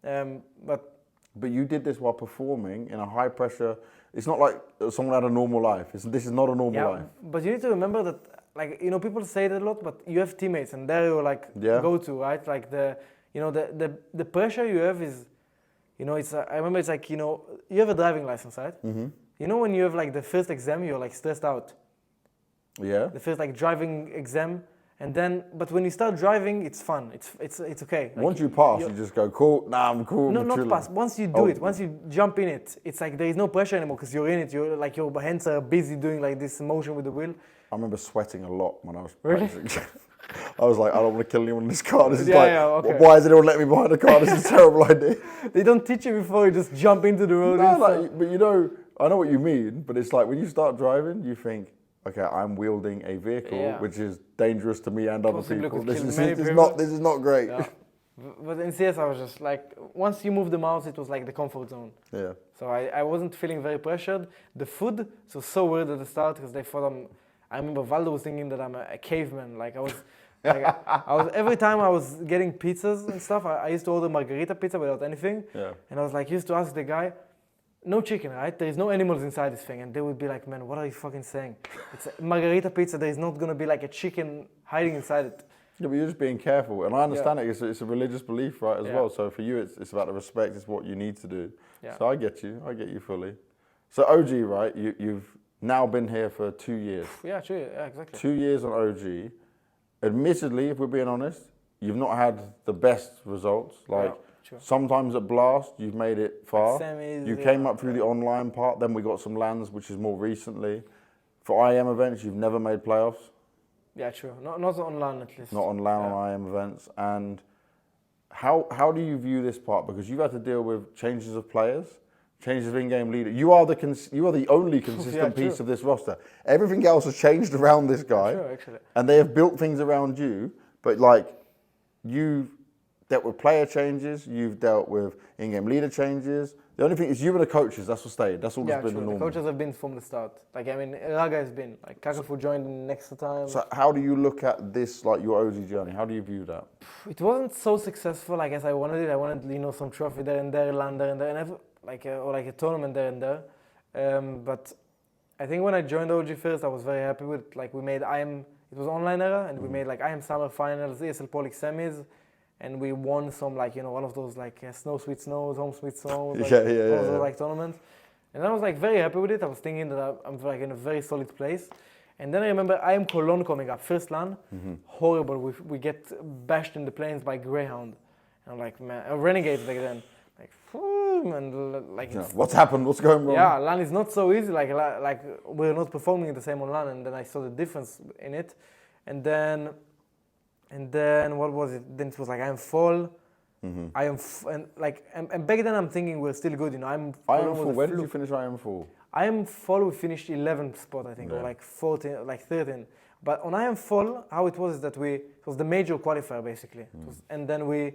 But you did this while performing in a high pressure. It's not like someone had a normal life. This is not a normal life. But you need to remember that, people say that a lot, but you have teammates, and there you go to, right? Like the pressure you have is, I remember it's like, you have a driving license, right? Mm-hmm. When you have like the first exam, you're like stressed out. Yeah. The first like driving exam. And then, but when you start driving, it's fun. It's okay. Once you pass, you just go, cool, I'm cool. No, not pass. Once you do it, once you jump in it, it's like there is no pressure anymore because you're in it. You're like, your hands are busy doing like this motion with the wheel. I remember sweating a lot when I was practicing. I was like, I don't want to kill anyone in this car. This is why is anyone letting me behind the car? This is a terrible idea. They don't teach you before you just jump into the road. No, but I know what you mean, but it's like when you start driving, you think, okay, I'm wielding a vehicle which is dangerous to me and other people. This is not great. Yeah. But in CS, I was just like, once you move the mouse, it was like the comfort zone. Yeah. So I wasn't feeling very pressured. The food was so weird at the start because they thought I remember Valdo was thinking that I'm a caveman. Like I was every time I was getting pizzas and stuff, I used to order margarita pizza without anything. Yeah. And I was like, used to ask the guy, no chicken, right? There is no animals inside this thing. And they would be like, man, what are you fucking saying? It's a margarita pizza. There is not going to be like a chicken hiding inside it. Yeah, but you're just being careful. And I understand it. It's a religious belief, right, as well. So for you, it's about the respect. It's what you need to do. Yeah. So I get you fully. So OG, right, you've now been here for 2 years. Yeah, 2 years. Yeah, exactly. 2 years on OG. Admittedly, if we're being honest, you've not had the best results. Sometimes at Blast, you've made it far. Semis, you came up through the online part, then we got some lands, which is more recently. For IM events, you've never made playoffs. Yeah, true. Not on LAN at least. Not on LAN on IM events. And how do you view this part? Because you've had to deal with changes of players, changes of in-game leader. You are the only consistent piece of this roster. Everything else has changed around this guy. True, actually. And they have built things around you, but you've dealt with player changes, you've dealt with in-game leader changes. The only thing is you and the coaches, that's what stayed. That's all that's been the normal. The coaches have been from the start. Raga has been. Kakafu joined in next time. So how do you look at this, your OG journey? How do you view that? It wasn't so successful as I wanted it. I wanted, some trophy there and there, land there and there, and or a tournament there and there. But I think when I joined OG first, I was very happy with it. We made IM, it was online era, and we made IM Summer Finals, ESL Polic semis. And we won some one of those Snow Sweet Snows, Home Sweet Snows, one of those tournaments. And I was very happy with it. I was thinking that I'm in a very solid place. And then I remember IM Cologne coming up, first LAN, horrible. We get bashed in the planes by Greyhound. And I'm like, man, Renegade back then. What's happened? What's going wrong? Yeah, LAN is not so easy. We're not performing the same on LAN. And then I saw the difference in it. And then what was it? Then it was IM Fall. And back then I'm thinking we're still good, IM Fall. Where did you finish IM Fall? IM Fall we finished 11th spot, I think, or 14, 13. But on IM Fall, how it was is that it was the major qualifier basically, and then we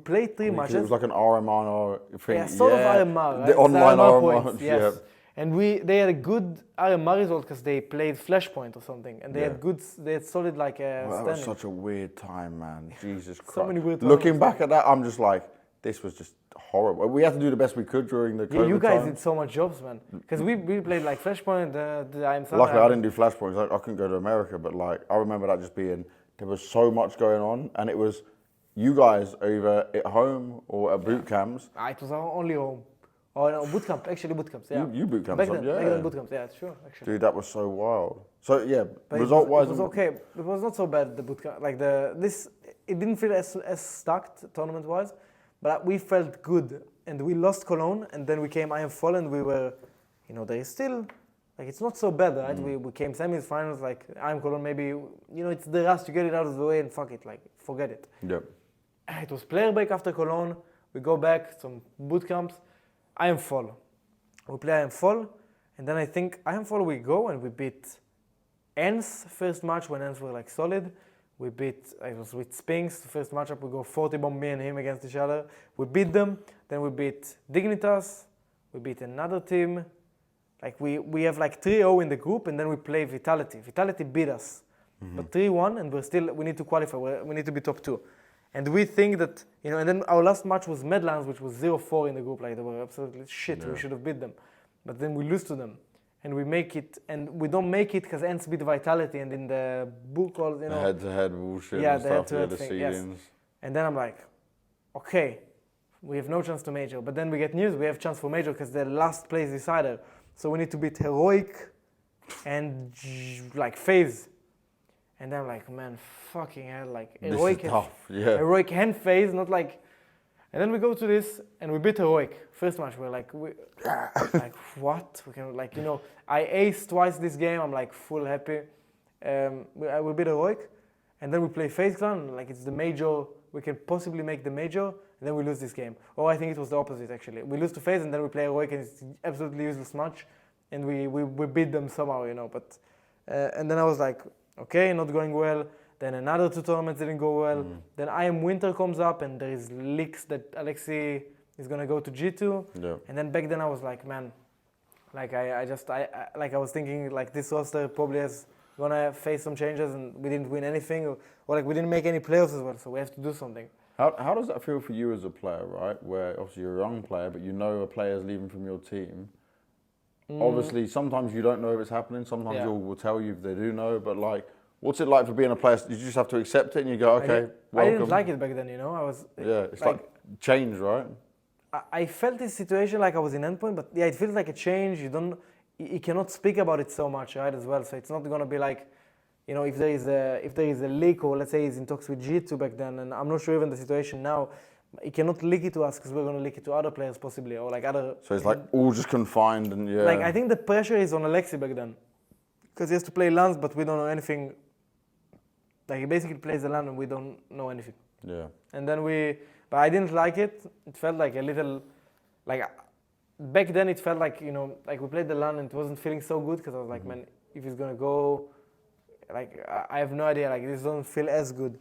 played 3 matches. It was like an RMR thing. Yeah, sort of RMR, right? The online RMR. Points, yes. And they had a good RMR result because they played Flashpoint or something, and they had solid like Well, that standing. was such a weird time, man. Jesus Christ. So many weird Looking tournaments. back at that, I'm just like, this was just horrible. We had to do the best we could during the COVID You guys time. did so much jobs, man. Because we played like Flashpoint, the I'm Luckily, I didn't do Flashpoints. I couldn't go to America, but like, I remember that just being, there was so much going on, and it was you guys either at home or at boot camps. It was only home. Oh no, boot camp. Actually, boot camps. Yeah. You boot camps, Back then, yeah. back then boot camps. Yeah, sure. Actually. Dude, that was so wild. So yeah, But result-wise, it was okay. It was not so bad. The boot camp, like it didn't feel as stacked tournament-wise, but we felt good, and we lost Cologne, and then we came Iron Fall, and we were, there is still, like it's not so bad, right? We came semis, finals, like Iron Cologne. Maybe it's the rush to get it out of the way, and fuck it, like forget it. Yep. It was player break after Cologne. We go back some boot camps. Iron Fall. We play Iron Fall, and then I think Iron Fall we go and we beat Ens first match when Ens were like solid. We beat, I was with Spinks, the first matchup, we go 40 bomb me and him against each other. We beat them, then we beat Dignitas, we beat another team. Like we have like 3-0 in the group, and then we play Vitality. Vitality beat us, but 3-1, and we need to qualify, we need to be top 2. And we think that, and then our last match was Medlands, which was 0-4 in the group. Like, they were absolutely shit. We should have beat them. But then we lose to them. And we make it, and we don't make it because Ents beat Vitality, and in the book, the head-to-head bullshit and the stuff, head-to-head the thing, seedings. yes. And then I'm like, okay, we have no chance to major. But then we get news, we have chance for major because the last place decider. So we need to beat Heroic and like FaZe. And then I'm like, man, fucking hell, like Heroic, Heroic and FaZe, not like. And then we go to this and we beat Heroic. First match, we're like, like what? We can I aced twice this game. I'm like full happy. We beat Heroic, and then we play FaZe Clan. Like it's the major. We can possibly make the major, and then we lose this game. Or I think it was the opposite actually. We lose to FaZe, and then we play Heroic, and it's absolutely useless match, and we beat them somehow, But and then I was like, okay, not going well. Then another 2 tournaments didn't go well. Then IM Winter comes up, and there is leaks that Alexi is gonna go to G2. Yeah. And then back then I was like, man, like I was thinking like this roster probably is gonna face some changes, and we didn't win anything, or like we didn't make any playoffs as well. So we have to do something. How does that feel for you as a player, right? Where obviously you're a young player, but you know a player's leaving from your team. Obviously, sometimes you don't know if it's happening. Sometimes people will tell you if they do know, but like. What's it like for being a player? You just have to accept it and you go, okay, welcome. I didn't like it back then, I was... Yeah, it's like change, right? I felt this situation like I was in Endpoint, but yeah, it feels like a change. You cannot speak about it so much, right, as well. So it's not going to be like, if there is a leak, or let's say he's in talks with G2 back then, and I'm not sure even the situation now, he cannot leak it to us because we're going to leak it to other players possibly, or like other... So it's like all just confined and yeah. Like I think the pressure is on Alexi back then, because he has to play LANs, but we don't know anything. Like he basically plays the LAN and we don't know anything. Yeah. And then but I didn't like it. It felt like a little, like back then it felt like, like we played the LAN and it wasn't feeling so good because I was like, man, if he's going to go, like I have no idea, like this doesn't feel as good.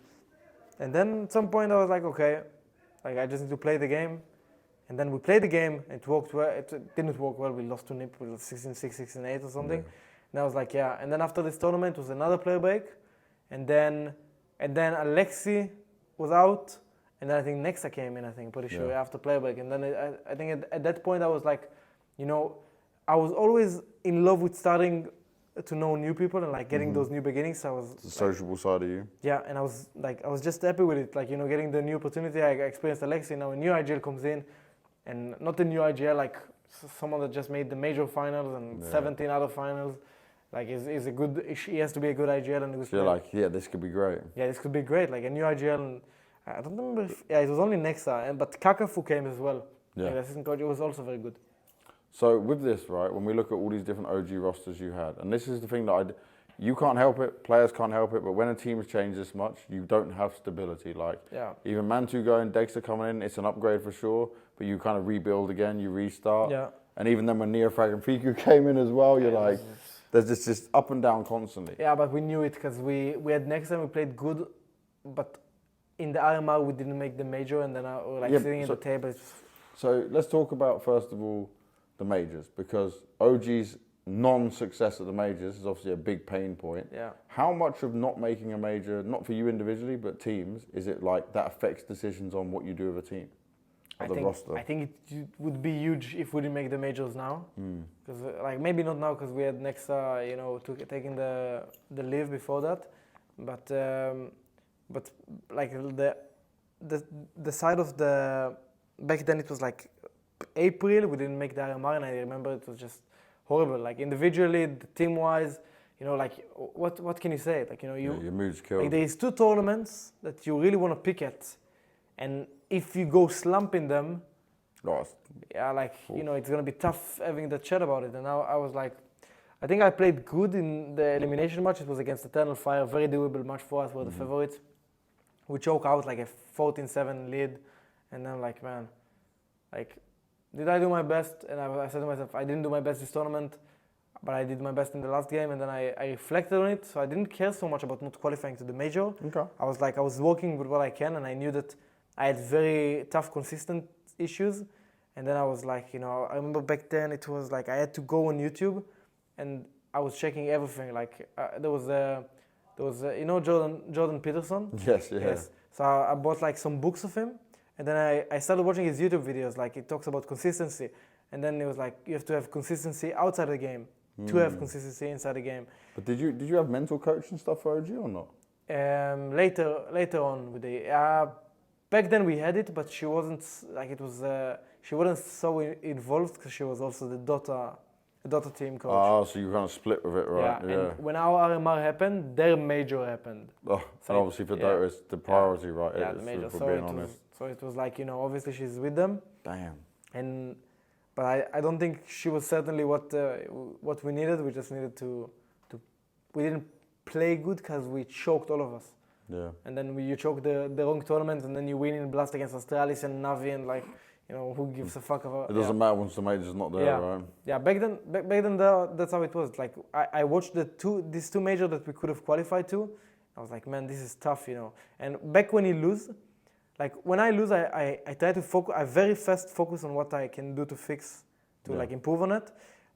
And then at some point I was like, okay, like I just need to play the game. And then we played the game, it worked well, it didn't work well, we lost to NIP with 16-6, 16-8 or something. Yeah. And I was like, yeah. And then after this tournament was another player break. And then Alexi was out, and then I think Nexa came in, pretty sure, after player break. And then I think at that point I was like, I was always in love with starting to know new people and like getting those new beginnings. So I was the sociable side of you. Yeah, and I was just happy with it, like getting the new opportunity. I experienced Alexi. Now a new IGL comes in, and not a new IGL like someone that just made the major finals and 17 other finals. Like, he has to be a good IGL and a good So you're like, yeah, this could be great. Yeah, this could be great. Like a new IGL, and I don't remember it was only Nexa, but Kakafu came as well. Yeah. Like, the assistant coach, it was also very good. So with this, right, when we look at all these different OG rosters you had, and this is the thing that you can't help it, players can't help it, but when a team's changed this much, you don't have stability. Like, even Mantu going, Dexter coming in, it's an upgrade for sure, but you kind of rebuild again, you restart. Yeah. And even then when Neofrag and Fiku came in as well, you're like... There's just up and down constantly. Yeah, but we knew it because we had next time we played good, but in the RMR we didn't make the major, and then we were like sitting at the table. So let's talk about first of all the majors? Because OG's non-success at the majors is obviously a big pain point. Yeah. How much of not making a major, not for you individually, but teams, is it like that affects decisions on what you do with a team? I The roster? think it would be huge if we didn't make the majors now. Because like maybe not now because we had Nexa, taking the leave before that, but like the side of the back then it was like April we didn't make the RMR and I remember it was just horrible. Like individually, team wise, like what can you say? Like your mood's killed. Like there is 2 tournaments that you really want to pick at, and if you go slump in them, it's gonna be tough having the chat about it. And now I was like, I think I played good in the elimination match. It was against Eternal Fire, very doable match for us. We're the favorites. We choke out like a 14-7 lead, and then like, man, like, did I do my best? And I said to myself, I didn't do my best this tournament, but I did my best in the last game. And then I reflected on it, so I didn't care so much about not qualifying to the major. Okay. I was working with what I can, and I knew that I had very tough, consistent issues. And then I was like, I remember back then it was like I had to go on YouTube, and I was checking everything. Like there was Jordan Peterson. Yes, yeah. Yes. So I bought like some books of him, and then I started watching his YouTube videos. Like he talks about consistency, and then it was like you have to have consistency outside the game to have consistency inside the game. But did you have mental coach and stuff for OG or not? Later on with the back then we had it, but she wasn't like it was. She wasn't so involved because she was also the Dota team coach. Oh, so you kind of split with it, right? Yeah. And when our RMR happened, their major happened. Oh, so and obviously for Dota, it's the priority, right? Yeah, the major. So it was like obviously she's with them. Damn. But I don't think she was certainly what we needed. We just needed to we didn't play good because we choked all of us. Yeah. And then you choke the wrong tournament, and then you win in Blast against Astralis and Navi, and like. Who gives a fuck about it? Doesn't matter once the major's not there, right? Yeah, back then that's how it was. Like I watched these two majors that we could have qualified to. I was like, man, this is tough, And back when you lose, like when I lose, I try to focus. I very fast focus on what I can do to fix, like improve on it.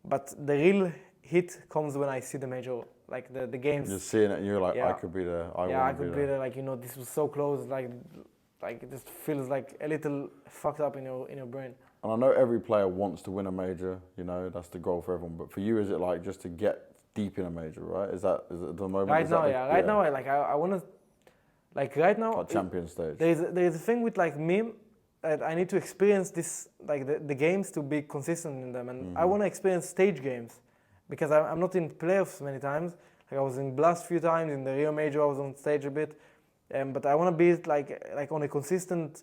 But the real hit comes when I see the major, like the games. You're seeing it, and you're like, I could be there. I could be there. Like this was so close. Like it just feels like a little fucked up in your brain. And I know every player wants to win a major, that's the goal for everyone. But for you, is it like just to get deep in a major, right? Is it the moment? Right now, Right now, I want to, like right now. Like champion stage. There is a thing with like me that I need to experience this, like the games to be consistent in them, and I want to experience stage games because I'm not in playoffs many times. Like I was in Blast a few times, in the Rio Major I was on stage a bit. But I want to be like on a consistent,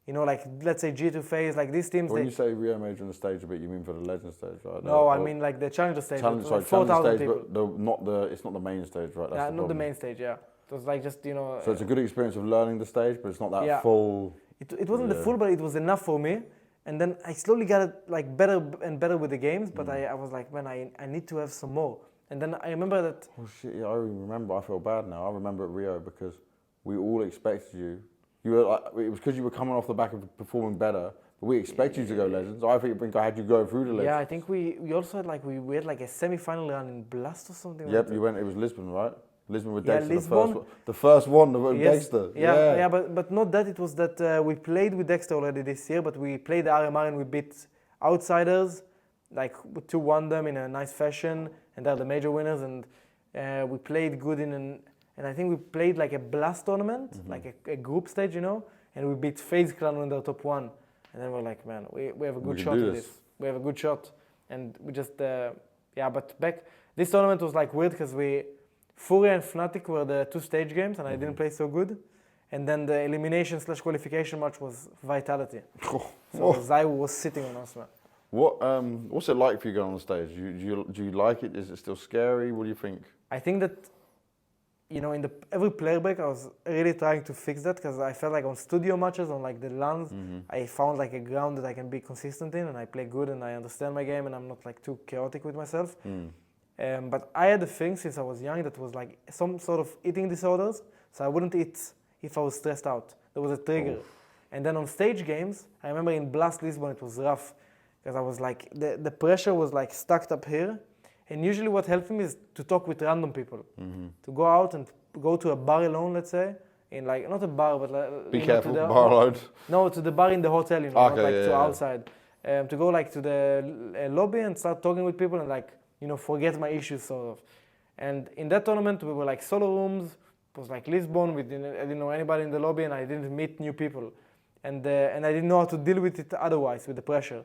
like let's say G2 phase, like these teams. When you say Rio Major on the stage a bit, you mean for the Legend stage, right? No, I mean like the Challenger stage. Challenger stage, but it's not the main stage, right? That's not the main stage, yeah. It was like just So it's a good experience of learning the stage, but it's not that full. It wasn't the full, but it was enough for me. And then I slowly got it like better and better with the games, but I was like, man, I need to have some more. And then I remember that. Oh shit! Yeah, I remember. I feel bad now. I remember at Rio because we all expected you. You were like, it was because you were coming off the back of performing better, but we expected you to go Legends. I think I had you going through the Legends. Yeah, I think we also had we had like a semi-final run in Blast or something. Yep, you went. It was Lisbon, right? Lisbon with Dexter. The first one with Dexter. Yeah, but not that. It was that we played with Dexter already this year, but we played the RMR and we beat outsiders, like 2-1 them in a nice fashion, and they're the major winners. And we played good and I think we played like a Blast tournament, like a group stage, and we beat FaZe Clan when they're top 1. And then we're like, man, we have a good shot at this. We have a good shot. And we just, but this tournament was like weird because Furia and Fnatic were the 2 stage games and I didn't play so good. And then the elimination/qualification match was Vitality. So Zai was sitting on us, man. What's it like for you going on the stage? Do you like it? Is it still scary? What do you think? I think that in every player break, I was really trying to fix that because I felt like on studio matches, on like the LANs, I found like a ground that I can be consistent in and I play good and I understand my game and I'm not like too chaotic with myself. But I had a thing since I was young that was like some sort of eating disorders. So I wouldn't eat if I was stressed out. There was a trigger. And then on stage games, I remember in Blast Lisbon, it was rough because I was like, the pressure was like stuck up here. And usually what helped me is to talk with random people, to go out and go to a bar alone, let's say, in like, not a bar, but like, Be you know, careful, to the, bar alone. No, to the bar in the hotel, you know, Okay, not like yeah, to yeah. outside. To go like to the lobby and start talking with people and like, you know, forget my issues sort of. And in that tournament, we were like solo rooms. It was like Lisbon. I didn't know anybody in the lobby, and I didn't meet new people, and I didn't know how to deal with it otherwise, with the pressure.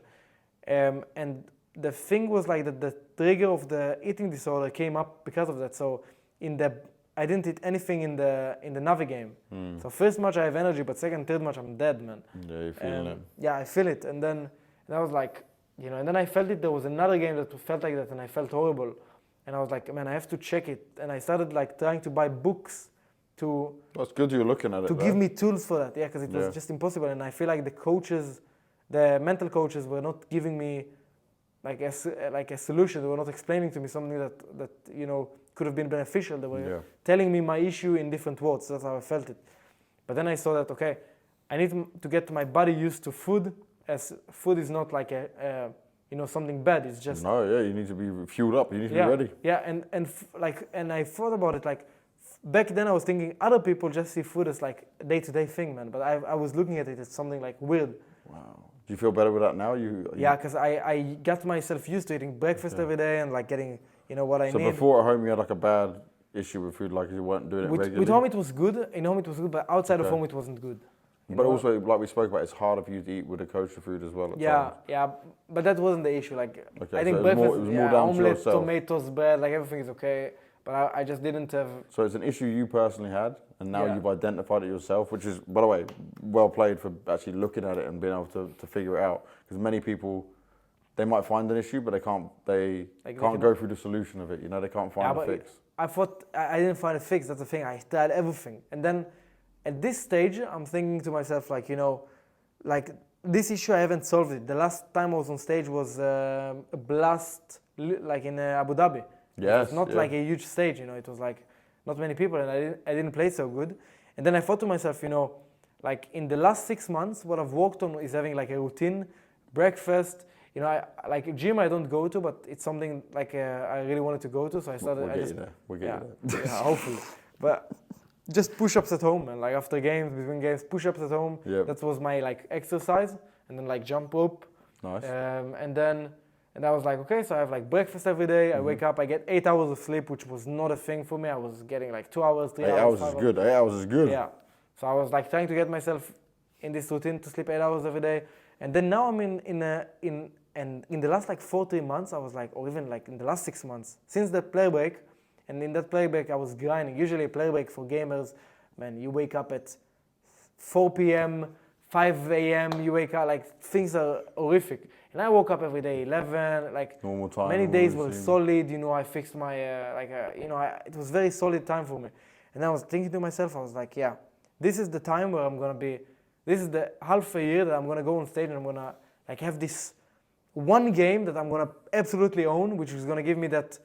And the thing was like that the trigger of the eating disorder came up because of that. So I didn't eat anything in the Navi game. So first match I have energy, but second, third match I'm dead, man. Yeah, you're feeling it. Yeah, I feel it, and I was like, you know, and then I felt it. There was another game that felt like that, and I felt horrible. And I was like, man, I have to check it. And I started like trying to buy books to That's good you're looking at it. to give me tools for that. Yeah, because it was just impossible. And I feel like the coaches, the mental coaches, were not giving me like a solution. They were not explaining to me something that you know could have been beneficial. They were telling me my issue in different words. That's how I felt it. But then I saw that okay, I need to get my body used to food. As food is not like you know, something bad. It's just you need to be fueled up. You need to be ready. Yeah, and I thought about it like back then. I was thinking other people just see food as like a day-to-day thing, man. But I was looking at it as something like weird. Wow. Do you feel better with that now? Yeah, because I got myself used to eating breakfast every day and like getting, you know, what I need. So before at home you had like a bad issue with food, like you weren't doing it regularly? With home it was good. In home it was good, but outside of home it wasn't good. But also, like we spoke about, it's harder for you to eat with a coach of food as well. At times. Yeah, but that wasn't the issue. Like I think so breakfast, it was more down to omelette, yourself. tomatoes, bread, like everything is okay. But I just didn't have. So it's an issue you personally had, and now you've identified it yourself, which is, by the way, well played for actually looking at it and being able to figure it out. Because many people, they might find an issue, but they can't go through the solution of it. You know, they can't find a fix. I thought I didn't find a fix. That's the thing. I tried everything, and then. At this stage, I'm thinking to myself, like, you know, like this issue, I haven't solved it. The last time I was on stage was a blast, like in Abu Dhabi. Yes, it was not like a huge stage, you know. It was like not many people, and I didn't play so good. And then I thought to myself, you know, like in the last 6 months, what I've worked on is having like a routine, breakfast. You know, I like gym. I don't go to, but it's something like I really wanted to go to. So I started. We'll get you there. Yeah, hopefully, but. Just push-ups at home, and like after games, between games, push-ups at home. Yep. That was my like exercise, and then like jump rope. Nice. And I was like, okay, so I have like breakfast every day. I wake up, I get 8 hours of sleep, which was not a thing for me. I was getting like 2 hours, 3 hours. 8 hours is good. 8 hours is good. Yeah. So I was like trying to get myself in this routine to sleep 8 hours every day, and then now I'm in the last like 4-3 months, I was like, or even like in the last 6 months since the play break. And in that play break, I was grinding. Usually a play break for gamers, man, you wake up at 4 p.m., 5 a.m., you wake up, like, things are horrific. And I woke up every day, 11, like, normal time, many days were solid, you know, I fixed my, you know, it was very solid time for me. And I was thinking to myself, I was like, yeah, this is the time where I'm going to be, this is the half a year that I'm going to go on stage and I'm going to, like, have this one game that I'm going to absolutely own, which is going to give me that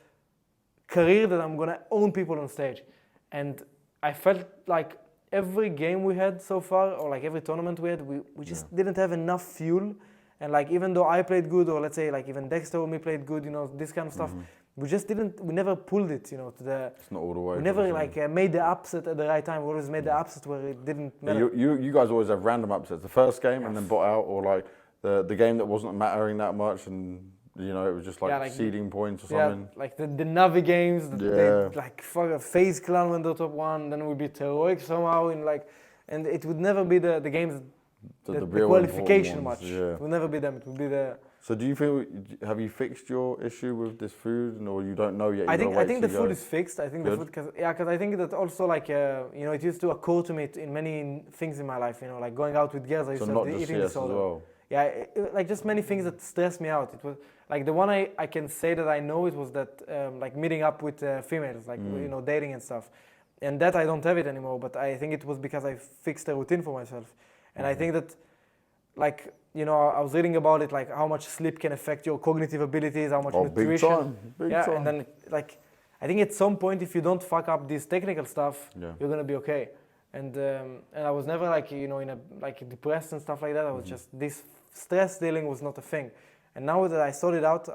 career that I'm gonna own people on stage. And I felt like every game we had so far, or like every tournament we had, we just didn't have enough fuel. And like even though I played good, or let's say like even Dexter or me played good, you know, this kind of stuff, we never pulled it, you know, to the. It's not all the way. We never like made the upset at the right time. We always made the upset where it didn't matter. You guys always have random upsets. The first game and then bot out, or like the game that wasn't mattering that much and. You know, it was just like seeding points or something. Yeah, like the Navi games, they, like FaZe Clan went the top one, then we beat Heroic somehow in like, and it would never be the games, the qualification match. Yeah. It would never be them. It would be the. So do you feel? Have you fixed your issue with this food, or you don't know yet? I think the food is fixed. I think the food, because I think that also like you know, it used to occur to me in many things in my life. You know, like going out with girls. I used to have the eating disorder. As well. Yeah, like just many things that stressed me out. It was like the one I can say that I know, it was that like meeting up with females, like you know, dating and stuff, and that I don't have it anymore. But I think it was because I fixed a routine for myself, and I think that like you know, I was reading about it, like how much sleep can affect your cognitive abilities, how much nutrition. Big time. And then like I think at some point if you don't fuck up this technical stuff, you're gonna be okay. And I was never like, you know, in a like depressed and stuff like that. I was just, this stress dealing was not a thing. And now that I sorted out,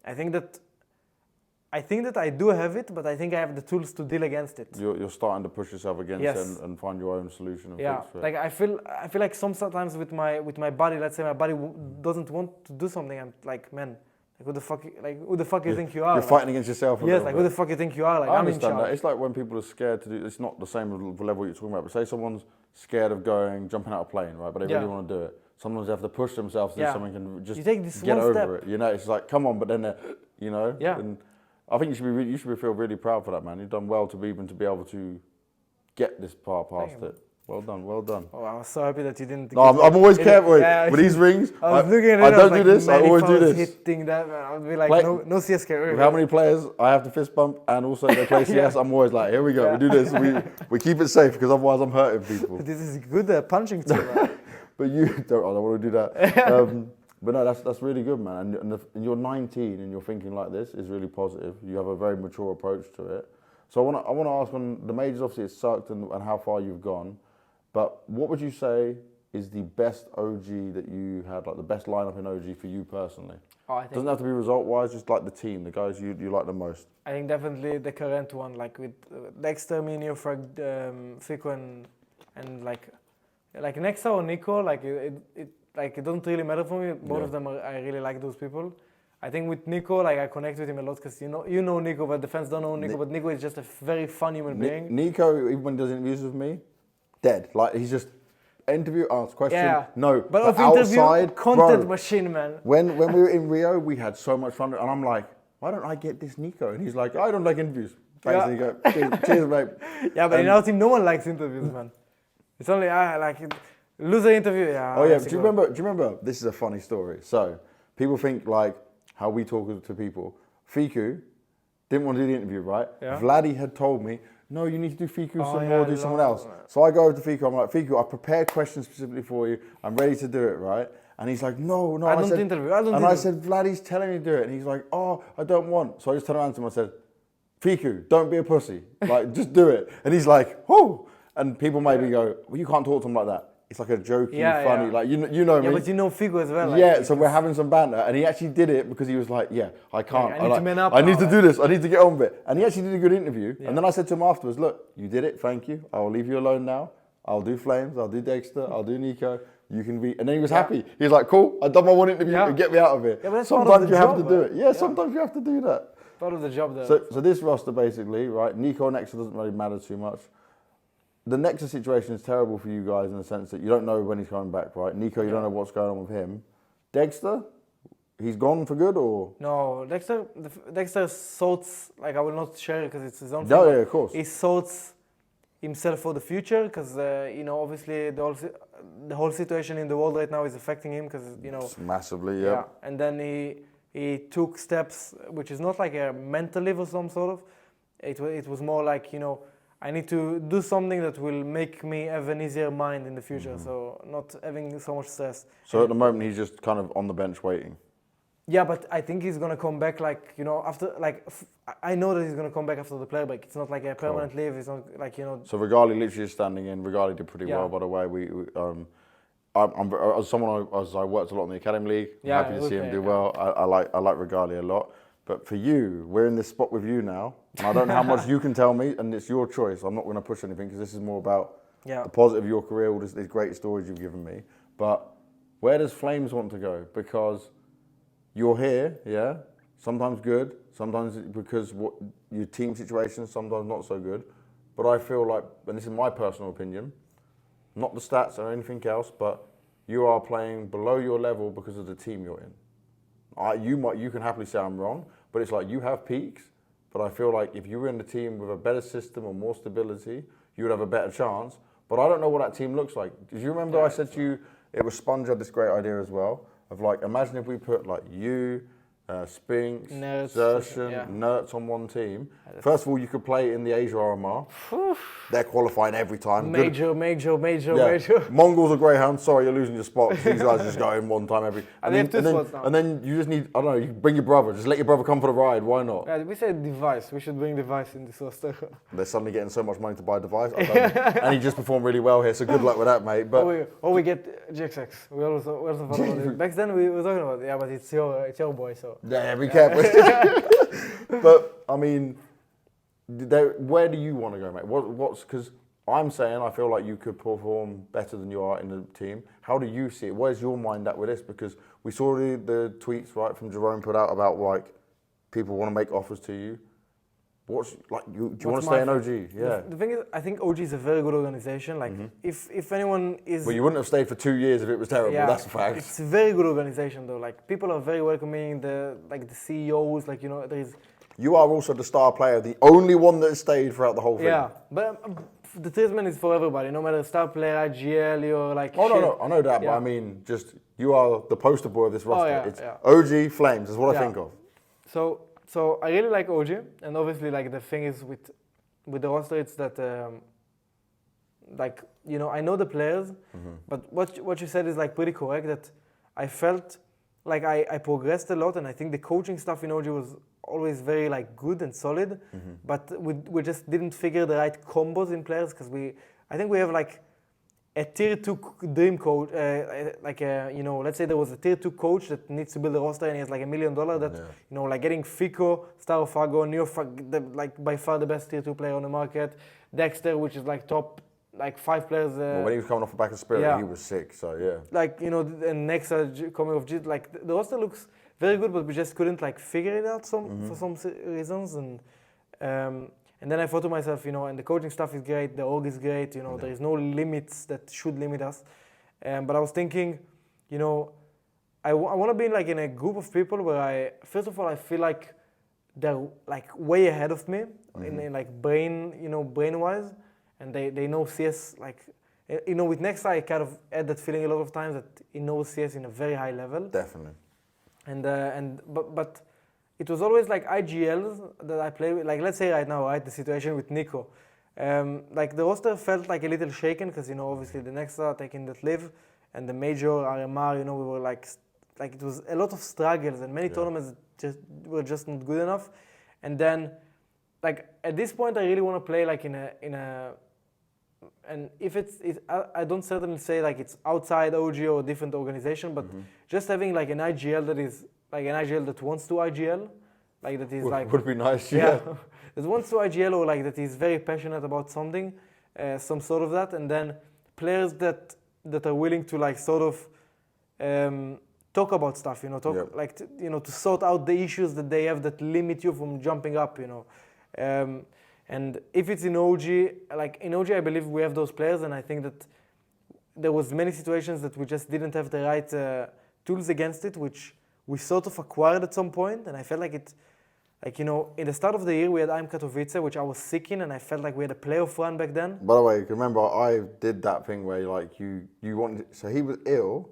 I think that I do have it, but I think I have the tools to deal against it. You're starting to push yourself against Yes. it and find your own solution. And Yeah, fix for it. like I feel like sometimes with my body, let's say my body doesn't want to do something. I'm like, man, like who the fuck you think you are? You're Like, fighting against yourself. yes, like who the fuck you think you are? Like I I'm in understand that. charge. It's like when people are scared to do. It's not the same level you're talking about. But say someone's scared of jumping out of a plane, right? But they really want to do it. Sometimes they have to push themselves to do something and just You take this get one over step. it. You know, it's like, come on, but then, Yeah. And I think you should feel really proud for that, man. You've done well to be able to get this far past it. Well done, well done. Oh, I was so happy that you didn't. No, I'm always careful Yeah, with these rings. I was looking at it. I don't was do like, this. man, I always if do I was this. hitting that, man, I would be like, Like, no CSK. With how many players I have to fist bump and also they play CS, I'm always like, here we go, we do this. We keep it safe because otherwise I'm hurting people. This is good punching too. Right? But I don't want to do that. But no, that's really good, man. And you're 19 and you're thinking like this is really positive. You have a very mature approach to it. So I want to ask on the majors, obviously it sucked and how far you've gone. But what would you say is the best OG that you had, like the best lineup in OG for you personally? Doesn't have to be result-wise, just like the team, the guys you like the most. I think definitely the current one, like with Dexter, Minio, Frag, Fico, and like Nexa or Nico, like it doesn't really matter for me. Both of them I really like those people. I think with Nico, like I connect with him a lot because you know Nico, but the fans don't know Nico. But Nico is just a very fun human being. Nico, even when he does interviews with me, dead. Like he's just interview, ask question. Yeah. No, but of outside, interview, content bro, machine, man. When we were in Rio, we had so much fun, and I'm like, why don't I get this Nico? And he's like, I don't like interviews. Thanks, Nico. Cheers, mate. Yeah, but in our team, no one likes interviews, man. It's only loser interview. Yeah. Oh yeah. Do you remember? This is a funny story. So people think like how we talk to people. Fiku didn't want to do the interview, right? Yeah. Vladdy had told me, no, you need to do Fiku some more, do someone else. Man. So I go over to Fiku, I'm like, Fiku, I prepared questions specifically for you. I'm ready to do it, right? And he's like, no. I don't interview. I said, Vladdy's telling me to do it. And he's like, oh, I don't want. So I just turned around to him and I said, Fiku, don't be a pussy. Like, just do it. And he's like, oh. And people maybe go, well, you can't talk to him like that. It's like a jokey, funny, like you know me. Yeah, but you know Figo as well. Like, yeah, so we're having some banter, and he actually did it because he was like, "Yeah, I can't. I need to man up. I need to do this. I need to get on with it." And he actually did a good interview. Yeah. And then I said to him afterwards, "Look, you did it. Thank you. I will leave you alone now. I'll do Flames. I'll do Dexter. I'll do Nico. You can be." And then he was happy. He was like, "Cool. I've done my one interview. And get me out of here." Yeah, but that's sometimes you have job, to do it. Yeah, sometimes you have to do that. Part of the job, though. So this roster basically, right? Nico and Nexus doesn't really matter too much. The Nexus situation is terrible for you guys in the sense that you don't know when he's coming back, right? Nico, you don't know what's going on with him. Dexter, he's gone for good, or? No, Dexter sorts, like I will not share it because it's his own thing. No, yeah, of course. He sorts himself for the future because, obviously the whole situation in the world right now is affecting him because, It's massively, yeah. And then he took steps, which is not like a mental leave or some sort of. It was more like, I need to do something that will make me have an easier mind in the future, so not having so much stress. So at the moment, he's just kind of on the bench waiting. Yeah, but I think he's gonna come back after I know that he's gonna come back after the player break. It's not like a permanent leave. It's not like So Regali literally is standing in. Regali did pretty well, by the way. I'm as someone as I worked a lot in the academy league. I'm happy to see him do well. I like Regali a lot. But for you, we're in this spot with you now. And I don't know how much you can tell me, and it's your choice. I'm not going to push anything because this is more about the positive of your career, all these great stories you've given me. But where does Flames want to go? Because you're here, yeah? Sometimes good, sometimes because your team situation, sometimes not so good. But I feel like, and this is my personal opinion, not the stats or anything else, but you are playing below your level because of the team you're in. You can happily say I'm wrong, but it's like you have peaks, but I feel like if you were in the team with a better system or more stability, you would have a better chance. But I don't know what that team looks like. Do you remember I said to you, it was Sponge had this great idea as well, of like, imagine if we put like you, Spinks, Nerds, Zershan, yeah. Nerds on one team. First of all, you could play in the Asia RMR. They're qualifying every time. Major. Mongols or Greyhounds, sorry, you're losing your spots. These guys just go in one time every... And they have two spots now. And then you just need, I don't know, you bring your brother. Just let your brother come for the ride. Why not? Yeah, we said device. We should bring device in this roster. They're suddenly getting so much money to buy a device. And he just performed really well here, so good luck with that, mate. But or we get GXX. We also thought about it. Back then we were talking about it. Yeah, but it's your boy, so... Yeah, be careful. But, I mean, where do you want to go, mate? What's... Because I'm saying I feel like you could perform better than you are in the team. How do you see it? Where's your mind at with this? Because we saw the tweets, right, from Jerome put out about, like, people want to make offers to you. Do you want to stay in OG? Yeah. The thing is, I think OG is a very good organization. Like, if anyone is... Well, you wouldn't have stayed for 2 years if it was terrible. That's a fact. It's a very good organization, though. Like, people are very welcoming. The CEOs, like, you know, there is... You are also the star player, the only one that stayed throughout the whole thing. Yeah, but the treatment is for everybody. No matter star player, IGL, you're like... Oh, no, I know that, but I mean, just, you are the poster boy of this roster. It's OG Flames, is what I think of. So I really like OG, and obviously, like, the thing is with the roster, it's that, like, you know, I know the players, but what you said is, like, pretty correct, that I felt like I progressed a lot, and I think the coaching stuff in OG was always very, like, good and solid, but we just didn't figure the right combos in players, because I think we have, like, a tier 2 dream coach, you know, let's say there was a tier 2 coach that needs to build a roster and he has like $1 million that, you know, like getting Fico, Star of Fago, like by far the best tier 2 player on the market, Dexter, which is like top, like 5 players. Well, when he was coming off the back of Spirit, he was sick, so yeah. Like, you know, and next coming of G, like the roster looks very good, but we just couldn't like figure it out for some reasons. And then I thought to myself, you know, and the coaching stuff is great, the org is great, you know, there is no limits that should limit us. But I was thinking, you know, I want to be like in a group of people where first of all, I feel like they're like way ahead of me in like brain-wise, and they know CS, like, you know, with Nexa, I kind of had that feeling a lot of times that he knows CS in a very high level. Definitely. But it was always like IGLs that I played with. Like, let's say right now, right, the situation with Nico. Like, the roster felt like a little shaken because, you know, obviously the Nexa taking that live and the major RMR, you know, we were like it was a lot of struggles and many tournaments were just not good enough. And then, like, at this point, I really want to play like in a and if I don't certainly say like it's outside OG or a different organization, but just having like an IGL that is like an IGL that wants to IGL, like that is would be nice, yeah. That wants to IGL or like that is very passionate about something, some sort of that, and then players that are willing to like sort of talk about stuff, you know, to sort out the issues that they have that limit you from jumping up, you know. And if it's in OG, like in OG, I believe we have those players, and I think that there was many situations that we just didn't have the right tools against it, which we sort of acquired at some point, and I felt like it, like, you know, in the start of the year, we had IM Katowice, which I was sick in, and I felt like we had a playoff run back then. By the way, remember, I did that thing where, like, you wanted, so he was ill,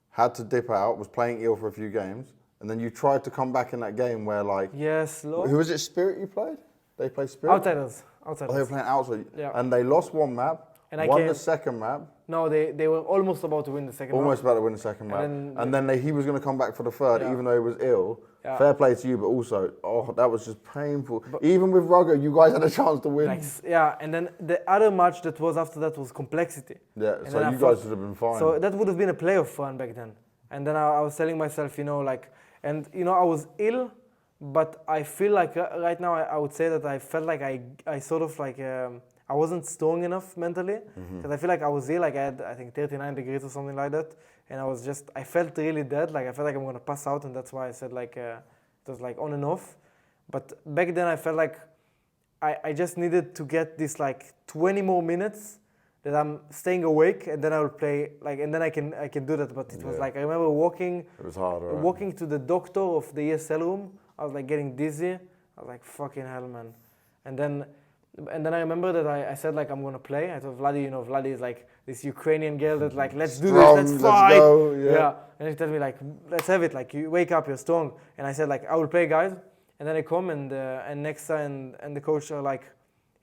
had to dip out, was playing ill for a few games, and then you tried to come back in that game where, like... Yes, Lord. Who was it, Spirit you played? They played Spirit? Outsiders. Oh, they were playing outside. Yeah. And they lost one map, won the second map. No, they were almost about to win the second map. Almost about to win the second map. And then he was going to come back for the third, even though he was ill. Yeah. Fair play to you, but also, that was just painful. But even with Rugger, you guys had a chance to win. Like, yeah, and then the other match that was after that was Complexity. Yeah, and so you guys would have been fine. So that would have been a playoff run back then. And then I was telling myself, you know, like, and, you know, I was ill, but I feel like right now I would say that I felt like I sort of like, I wasn't strong enough mentally. Because I feel like I was ill, like I had, I think, 39 degrees or something like that. And I felt really dead, like I felt like I'm going to pass out, and that's why I said like, it was like on and off. But back then I felt like I just needed to get this like 20 more minutes that I'm staying awake, and then I will play, like, and then I can do that. But it was like, I remember walking. It was hard, right? Walking to the doctor of the ESL room, I was like getting dizzy. I was like, fucking hell, man. And then And then I remember that I said like I'm gonna play. I told Vladi, Vladi is like this Ukrainian girl that like let's do Strong, this, let's fight. go, yeah. And he told me like let's have it. Like you wake up, you're strong. And I said like I will play, guys. And then I come and next time and the coach are like,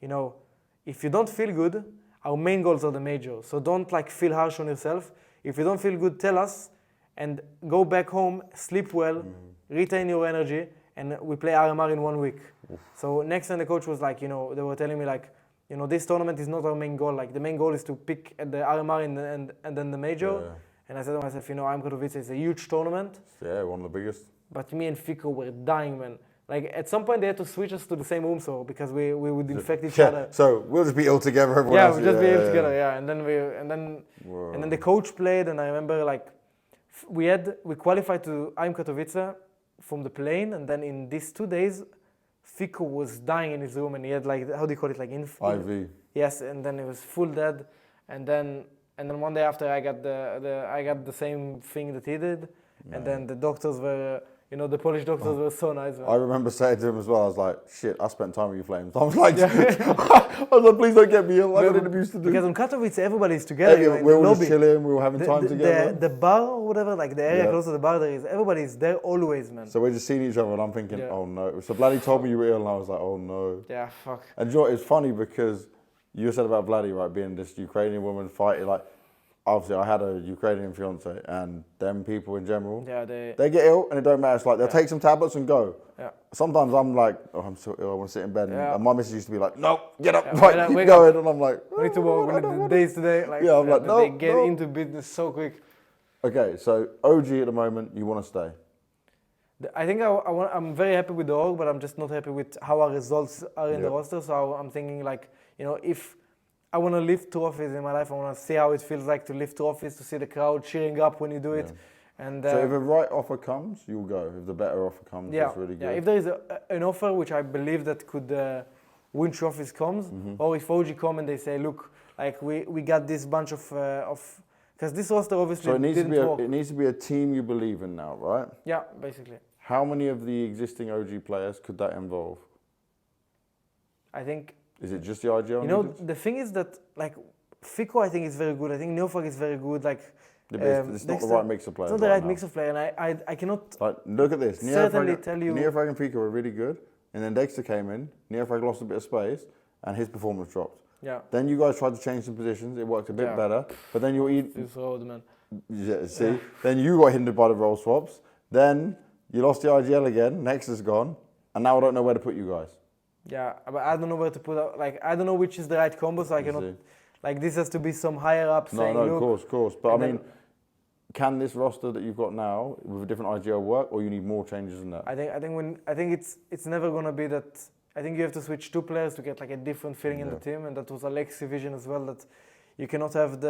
if you don't feel good, our main goals are the major. So don't like feel harsh on yourself. If you don't feel good, tell us, and go back home, sleep well, retain your energy, and we play RMR in 1 week. So next time the coach was like, they were telling me like, this tournament is not our main goal. Like the main goal is to pick at the RMR and then the major. Yeah. And I said to myself, IM Katowice is a huge tournament. Yeah, one of the biggest. But me and Fico were dying, man. Like at some point they had to switch us to the same room, so because we would infect each other. So we'll just be ill together. Everyone Yeah, else. we'll just be ill together. Yeah, and then the coach played, and I remember like we qualified to IM Katowice from the plane, and then in these 2 days, Fico was dying in his room, and he had like how do you call it, like IV. Yes, and then he was full dead, and then one day after I got the same thing that he did, and then the doctors were. The Polish doctors were so nice, man. I remember saying to him as well, I was like, shit, I spent time with you, Flames. I was like, please don't get me ill. I got interviews to do. Because on Katowice, everybody's together. Yeah, we're all just chilling, we were having time together. The bar or whatever, like the area close to the bar, everybody's there always, man. So we're just seeing each other, and I'm thinking, oh no. So Vladdy told me you were ill, and I was like, oh no. Yeah, fuck. And you know what, it's funny because you said about Vladdy, right, being this Ukrainian woman fighting, like, obviously, I had a Ukrainian fiance, and them people in general, they get ill, and it don't matter. It's like they'll take some tablets and go. Yeah. Sometimes I'm like, oh, I'm so ill, I want to sit in bed. And my missus used to be like, no, get up, keep wake going. Up. And I'm like, we need to work. We need the days today. Like, I'm like, no, they get into business so quick. Okay, so OG at the moment, you want to stay? I think I'm very happy with the org, but I'm just not happy with how our results are in the roster. So I'm thinking like, if I want to lift trophies in my life, I want to see how it feels like to lift trophies, to see the crowd cheering up when you do it. And so if a right offer comes, you'll go. If the better offer comes, it's really good. Yeah, if there is an offer which I believe that could win trophies comes, or if OG come and they say, look, like we got this bunch of because this roster obviously didn't work. It needs to be a team you believe in now, right? Yeah, basically. How many of the existing OG players could that involve? I think. Is it just the IGL? The thing is that like Fico, I think is very good. I think Neofag is very good. Like it's not the right mix of players. It's not the right mix of players, and I cannot. Like, look at this. Certainly tell you. Neofag and Fico were really good, and then Dexter came in. Neofag lost a bit of space, and his performance dropped. Yeah. Then you guys tried to change some positions. It worked a bit better, but then you're This road, man. Yeah. See. Then you got hindered by the role swaps. Then you lost the IGL again. Next is gone, and now I don't know where to put you guys. Yeah, but I don't know where to put out. Like, I don't know which is the right combo, so I cannot. Like, this has to be some higher up saying, of course. But I mean, can this roster that you've got now with a different IGL work, or you need more changes than that? I think it's never gonna be that. I think you have to switch 2 players to get like a different feeling in the team, and that was Alexis' vision as well. That you cannot have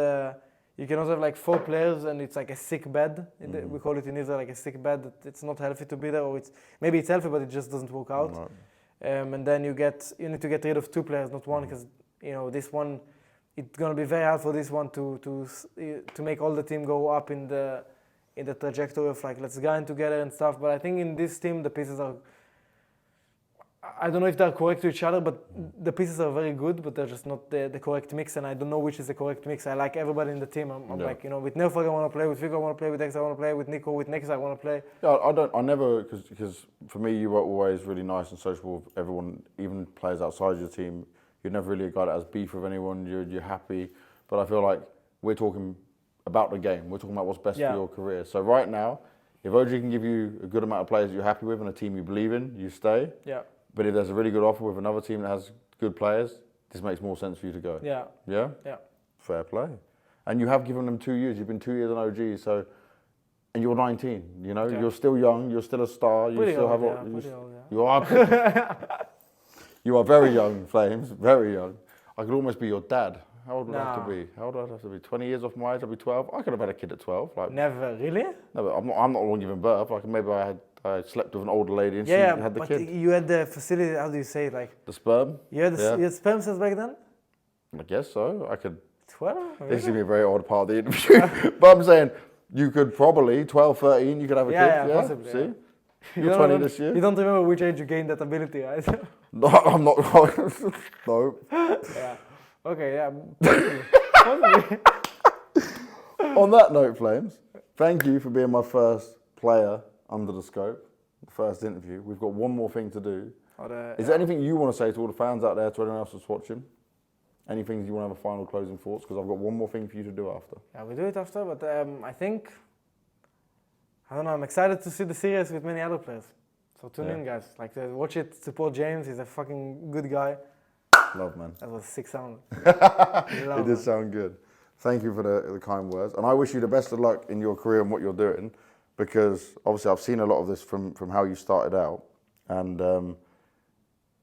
like 4 players and it's like a sick bed. We call it in Israel like a sick bed. That it's not healthy to be there, or maybe it's healthy but it just doesn't work out. Right. And then you need to get rid of 2 players, not 1, because this one, it's gonna be very hard for this one to make all the team go up in the trajectory of like let's grind together and stuff. But I think in this team the pieces are, I don't know if they're correct to each other, but the pieces are very good, but they're just not the correct mix, and I don't know which is the correct mix. I like everybody in the team. I'm like, with Neofag I want to play, with Figo I want to play, with X I want to play, with Nico, with Nex I want to play. Yeah, I never, because for me you were always really nice and sociable with everyone, even players outside your team. You're never really a guy that has beef with anyone, you're happy. But I feel like we're talking about the game, we're talking about what's best for your career. So right now, if OG can give you a good amount of players that you're happy with and a team you believe in, you stay. Yeah. But if there's a really good offer with another team that has good players, this makes more sense for you to go. Yeah. Yeah? Yeah. Fair play. And you have given them 2 years. You've been 2 years on OG, so, and you're 19, you're still young, you're still a star. You are you are very young, Flames, very young. I could almost be your dad. How old would I have to be? How old would I have to be? 20 years off my age, I'd be 12. I could have had a kid at 12. Like, never, really? No, but I'm not long giving birth. Like, maybe I slept with an older lady and she had the kid. You had the facility, how do you say it? Like, the sperm? You had sperm cells back then? I guess so. I could. 12? Really? This is going to be a very odd part of the interview. But I'm saying, you could probably, 12, 13, you could have a kid. Yeah, possibly. See? You're 20 this year? You don't remember which age you gained that ability, right? No, I'm not. No. Yeah. Okay, yeah. Possibly. On that note, Flames, thank you for being my first player under the scope, the first interview. We've got one more thing to do. Is there anything you want to say to all the fans out there, to anyone else that's watching? Anything you want to have a final closing thoughts? Because I've got one more thing for you to do after. Yeah, we do it after, but I think, I don't know, I'm excited to see the series with many other players. So tune in, guys. Like, watch it, support James. He's a fucking good guy. Love, man. That was a sick sound. It did sound good. Thank you for the kind words. And I wish you the best of luck in your career and what you're doing, because obviously I've seen a lot of this from how you started out. And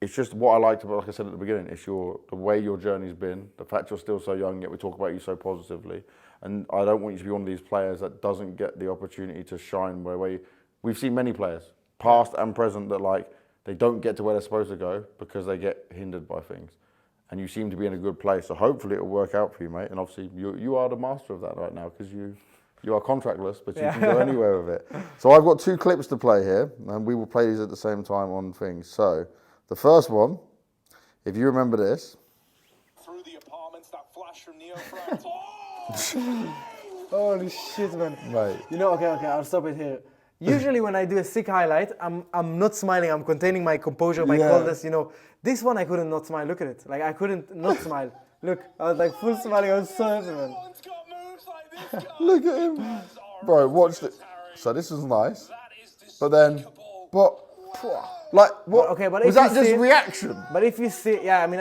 it's just what I liked about, like I said at the beginning, it's the way your journey's been, the fact you're still so young, yet we talk about you so positively. And I don't want you to be one of these players that doesn't get the opportunity to shine where we've seen many players, past and present, that like they don't get to where they're supposed to go because they get hindered by things. And you seem to be in a good place. So hopefully it'll work out for you, mate. And obviously you are the master of that right now, because you are contractless, but you can go anywhere with it. So I've got 2 clips to play here, and we will play these at the same time on things. So the first one, if you remember this. Through the apartments, that flash from Neofrag. Holy shit, man. Right. You know, okay, I'll stop it here. Usually when I do a sick highlight, I'm not smiling, I'm containing my composure, my coldness, you know. This one I couldn't not smile, look at it. Like I couldn't not smile. Look, I was like full smiling, I was so happy, man. Look at him. Bro, watch this. So this was nice. But then, like, what? Okay, but was if that you just see- reaction? But if you see, yeah, I mean,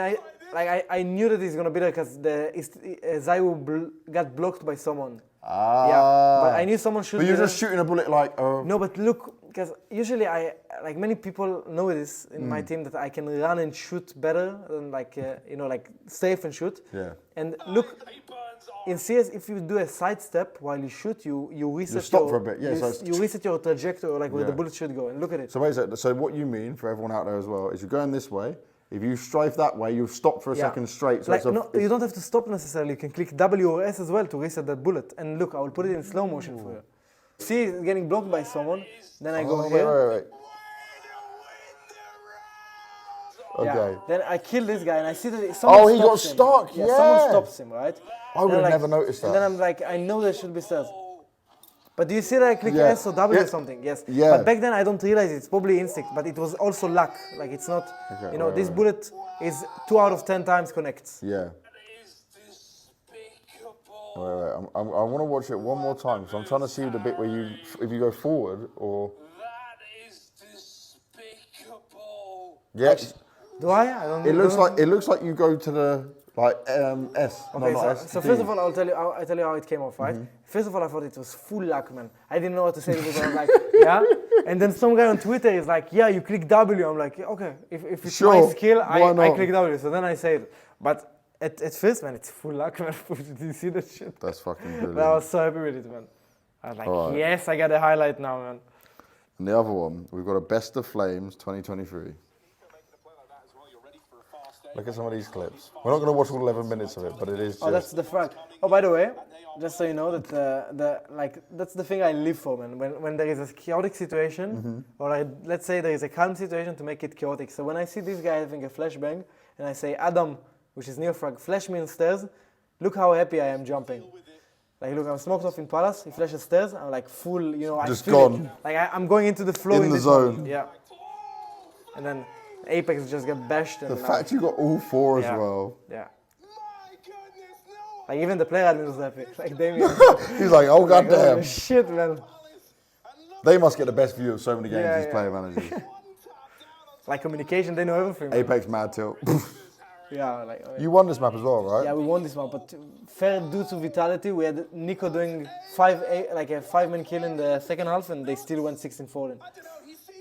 I knew that he's gonna be there because Zayu got blocked by someone. Ah. Yeah, but I knew someone should. But you're be just shooting a bullet like. No, but look, because usually like many people know this in my team, that I can run and shoot better than like like safe and shoot. Yeah. And look, in CS, if you do a side step while you shoot, you reset. You stop for a bit, yeah, You, so it's- you reset your trajectory, like where the Yeah. bullet should go. And look at it. So wait a second. So what you mean, for everyone out there as well, is you're going this way. If you strafe that way, you stop for a second straight. So like, it's no, you don't have to stop necessarily. You can click W or S as well to reset that bullet. And look, I will put it in slow motion for you. See, it's getting blocked by someone. Then I go here. Wait. Okay. Yeah. Then I kill this guy and I see that someone he got stops him. stuck, yeah. Someone stops him, right? I would Then have I'm never noticed that. And then I'm like, I know there should be stairs. But do you see that I click Yeah. S or W Yeah. or something? Yes. Yeah. But back then I don't realize it's probably instinct, but it was also luck. Like it's not, Okay, this bullet is 2 out of 10 times connects. Yeah. Wait. I want to watch it one more time, because I'm trying to see the bit where if you go forward or. That is despicable. Yes. Do I? I don't. It looks like you go to the S. Okay, not S. so D. first of all, I'll tell you how it came off, right? First of all, I thought it was full luck, man. I didn't know what to say because I was like, yeah. And then some guy on Twitter is like, yeah, you click W. I'm like, yeah, okay, if it's Sure, my skill, why I not? click W. So then I say it. But at first, man, it's full luck, man. Did you see that shit? That's fucking brilliant. But I was so happy with it, man. I was like, Alright. yes, I got a highlight now, man. And the other one, we've got a Best of Flames 2023. Look at some of these clips. We're not going to watch all 11 minutes of it, but it is just... Oh, that's the front. Oh, by the way, just so you know, that that's the thing I live for, man. When there is a chaotic situation, or let's say there is a calm situation, to make it chaotic. So when I see this guy having a flashbang, and I say, Adam, which is Neofrag, flash me on stairs, look how happy I am jumping. Like, look, I'm smoked off in Palace, he flashes stairs, I'm like full, I Just feel gone. it. Like, I'm going into the flow In the this zone. moment. Yeah. And then Apex just get bashed. And The fact you got all 4 as Yeah. well. Yeah. My goodness, no. Like, even the player admin was happy. Like, Damien. He's like, oh, Like, goddamn. oh, shit, man. They must get the best view of so many games, Yeah, these yeah. player managers. Like, communication, they know everything. man. Apex Mad Tilt. Yeah, like, oh, yeah. You won this map as well, right? Yeah, we won this one, but fair due to Vitality, we had Nico doing a 5-man kill in the second half, and they still went 16-14.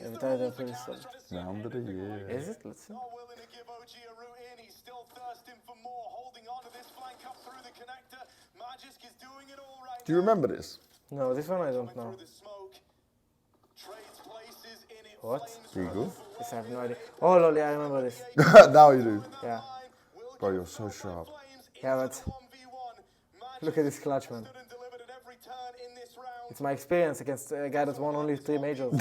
Yeah, Vitality are pretty solid. Round of the year. Is it? Let's see. Not willing to give OG a route in. He's still thirsting for more. Holding on to this flank up through the connector. Magisk is doing it all right Do you remember this? No, this one I don't know. through the smoke. Trades places in it. What? Eagle? This I have no idea. Oh, lol, yeah, I remember this. Now you do. Yeah. Bro, you're so sharp. Yeah, but look at this clutch, man. It's my experience against a guy that's won only 3 majors.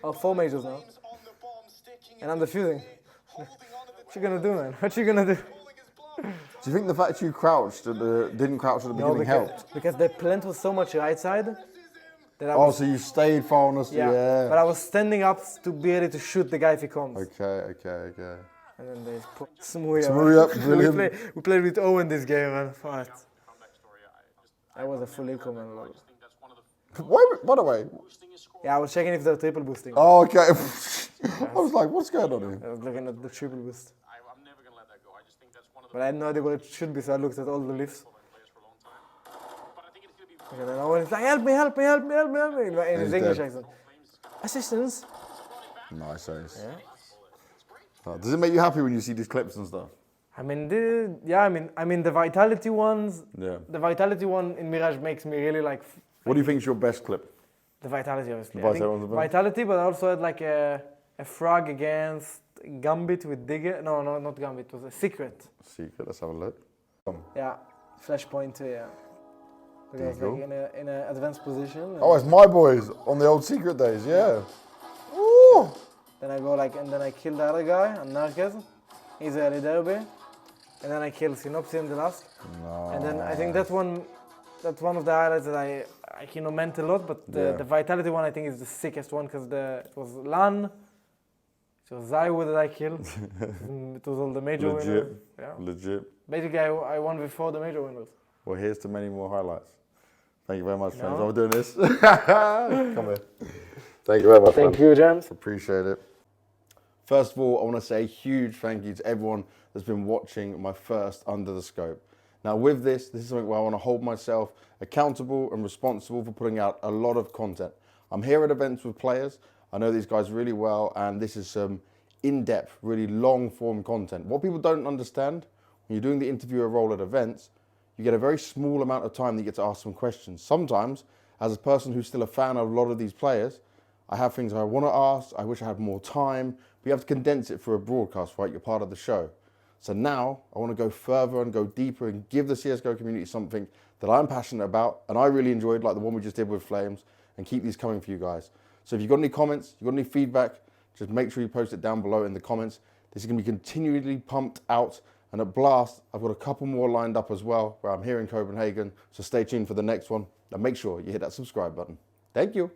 Or 4 majors now. Flames on the bomb, sticking And I'm defusing. holding on to the What you gonna do, man? What you gonna do? calling his bluff. Do you think the fact you crouched didn't crouch at the beginning helped? Because the plant was so much right side that I Oh, was, so you stayed far on us? yeah. But I was standing up to be ready to shoot the guy if he comes. Okay. And then they put Smooya. Smooya, brilliant. we played with Owen this game, man. Fuck. That was a full eco, man. lol. By the way. Yeah, I was checking if they're triple boosting. Oh, okay. I was like, what's going on here? I was looking at the triple boost. I'm never going to let that go. I just think that's one of the But I had no idea what it should be, so I looked at all the lifts. players for a long time. But I think it's going to be And then Owen is like, help me. In his he's English dead. accent. Assistance. Nice ace. Yeah. Oh, does it make you happy when you see these clips and stuff? I mean, the vitality ones. Yeah. The vitality one in Mirage makes me really like. What do you think is your best clip? The vitality, obviously. The I think Vitality one's the best? vitality, but I also had like a frag against Gambit with Digger. No, not Gambit. It was a secret. Secret, let's have a look. Yeah, flashpoint too. Yeah. There you Because go. like in a advanced position. and Oh, it's my boys on the old secret days, yeah. Ooh. Then I go like, and then I kill the other guy, and Narcas. He's a derby. And then I kill Synopsy in the last. No. And then I think that's one of the highlights that I meant a lot. But the vitality one I think is the sickest one because it was Lan, it was Zaiwu that I killed. It was all the major Legit. winners. Yeah. Legit. Basically, I won before the major winners. Well, here's to many more highlights. Thank you very much, friends. No. I'm doing this. Come here. Thank you very much, Thank friend. you, James. Appreciate it. First of all, I want to say a huge thank you to everyone that's been watching my first Under the Scope. Now with this is something where I want to hold myself accountable and responsible for putting out a lot of content. I'm here at events with players. I know these guys really well, and this is some in-depth, really long-form content. What people don't understand, when you're doing the interviewer role at events, you get a very small amount of time that you get to ask some questions. Sometimes, as a person who's still a fan of a lot of these players, I have things I want to ask, I wish I had more time, but you have to condense it for a broadcast, right? You're part of the show. So now I want to go further and go deeper and give the CSGO community something that I'm passionate about and I really enjoyed, like the one we just did with Flames, and keep these coming for you guys. So if you've got any comments, you've got any feedback, just make sure you post it down below in the comments. This is going to be continually pumped out, and at Blast, I've got a couple more lined up as well where I'm here in Copenhagen, so stay tuned for the next one, and make sure you hit that subscribe button. Thank you.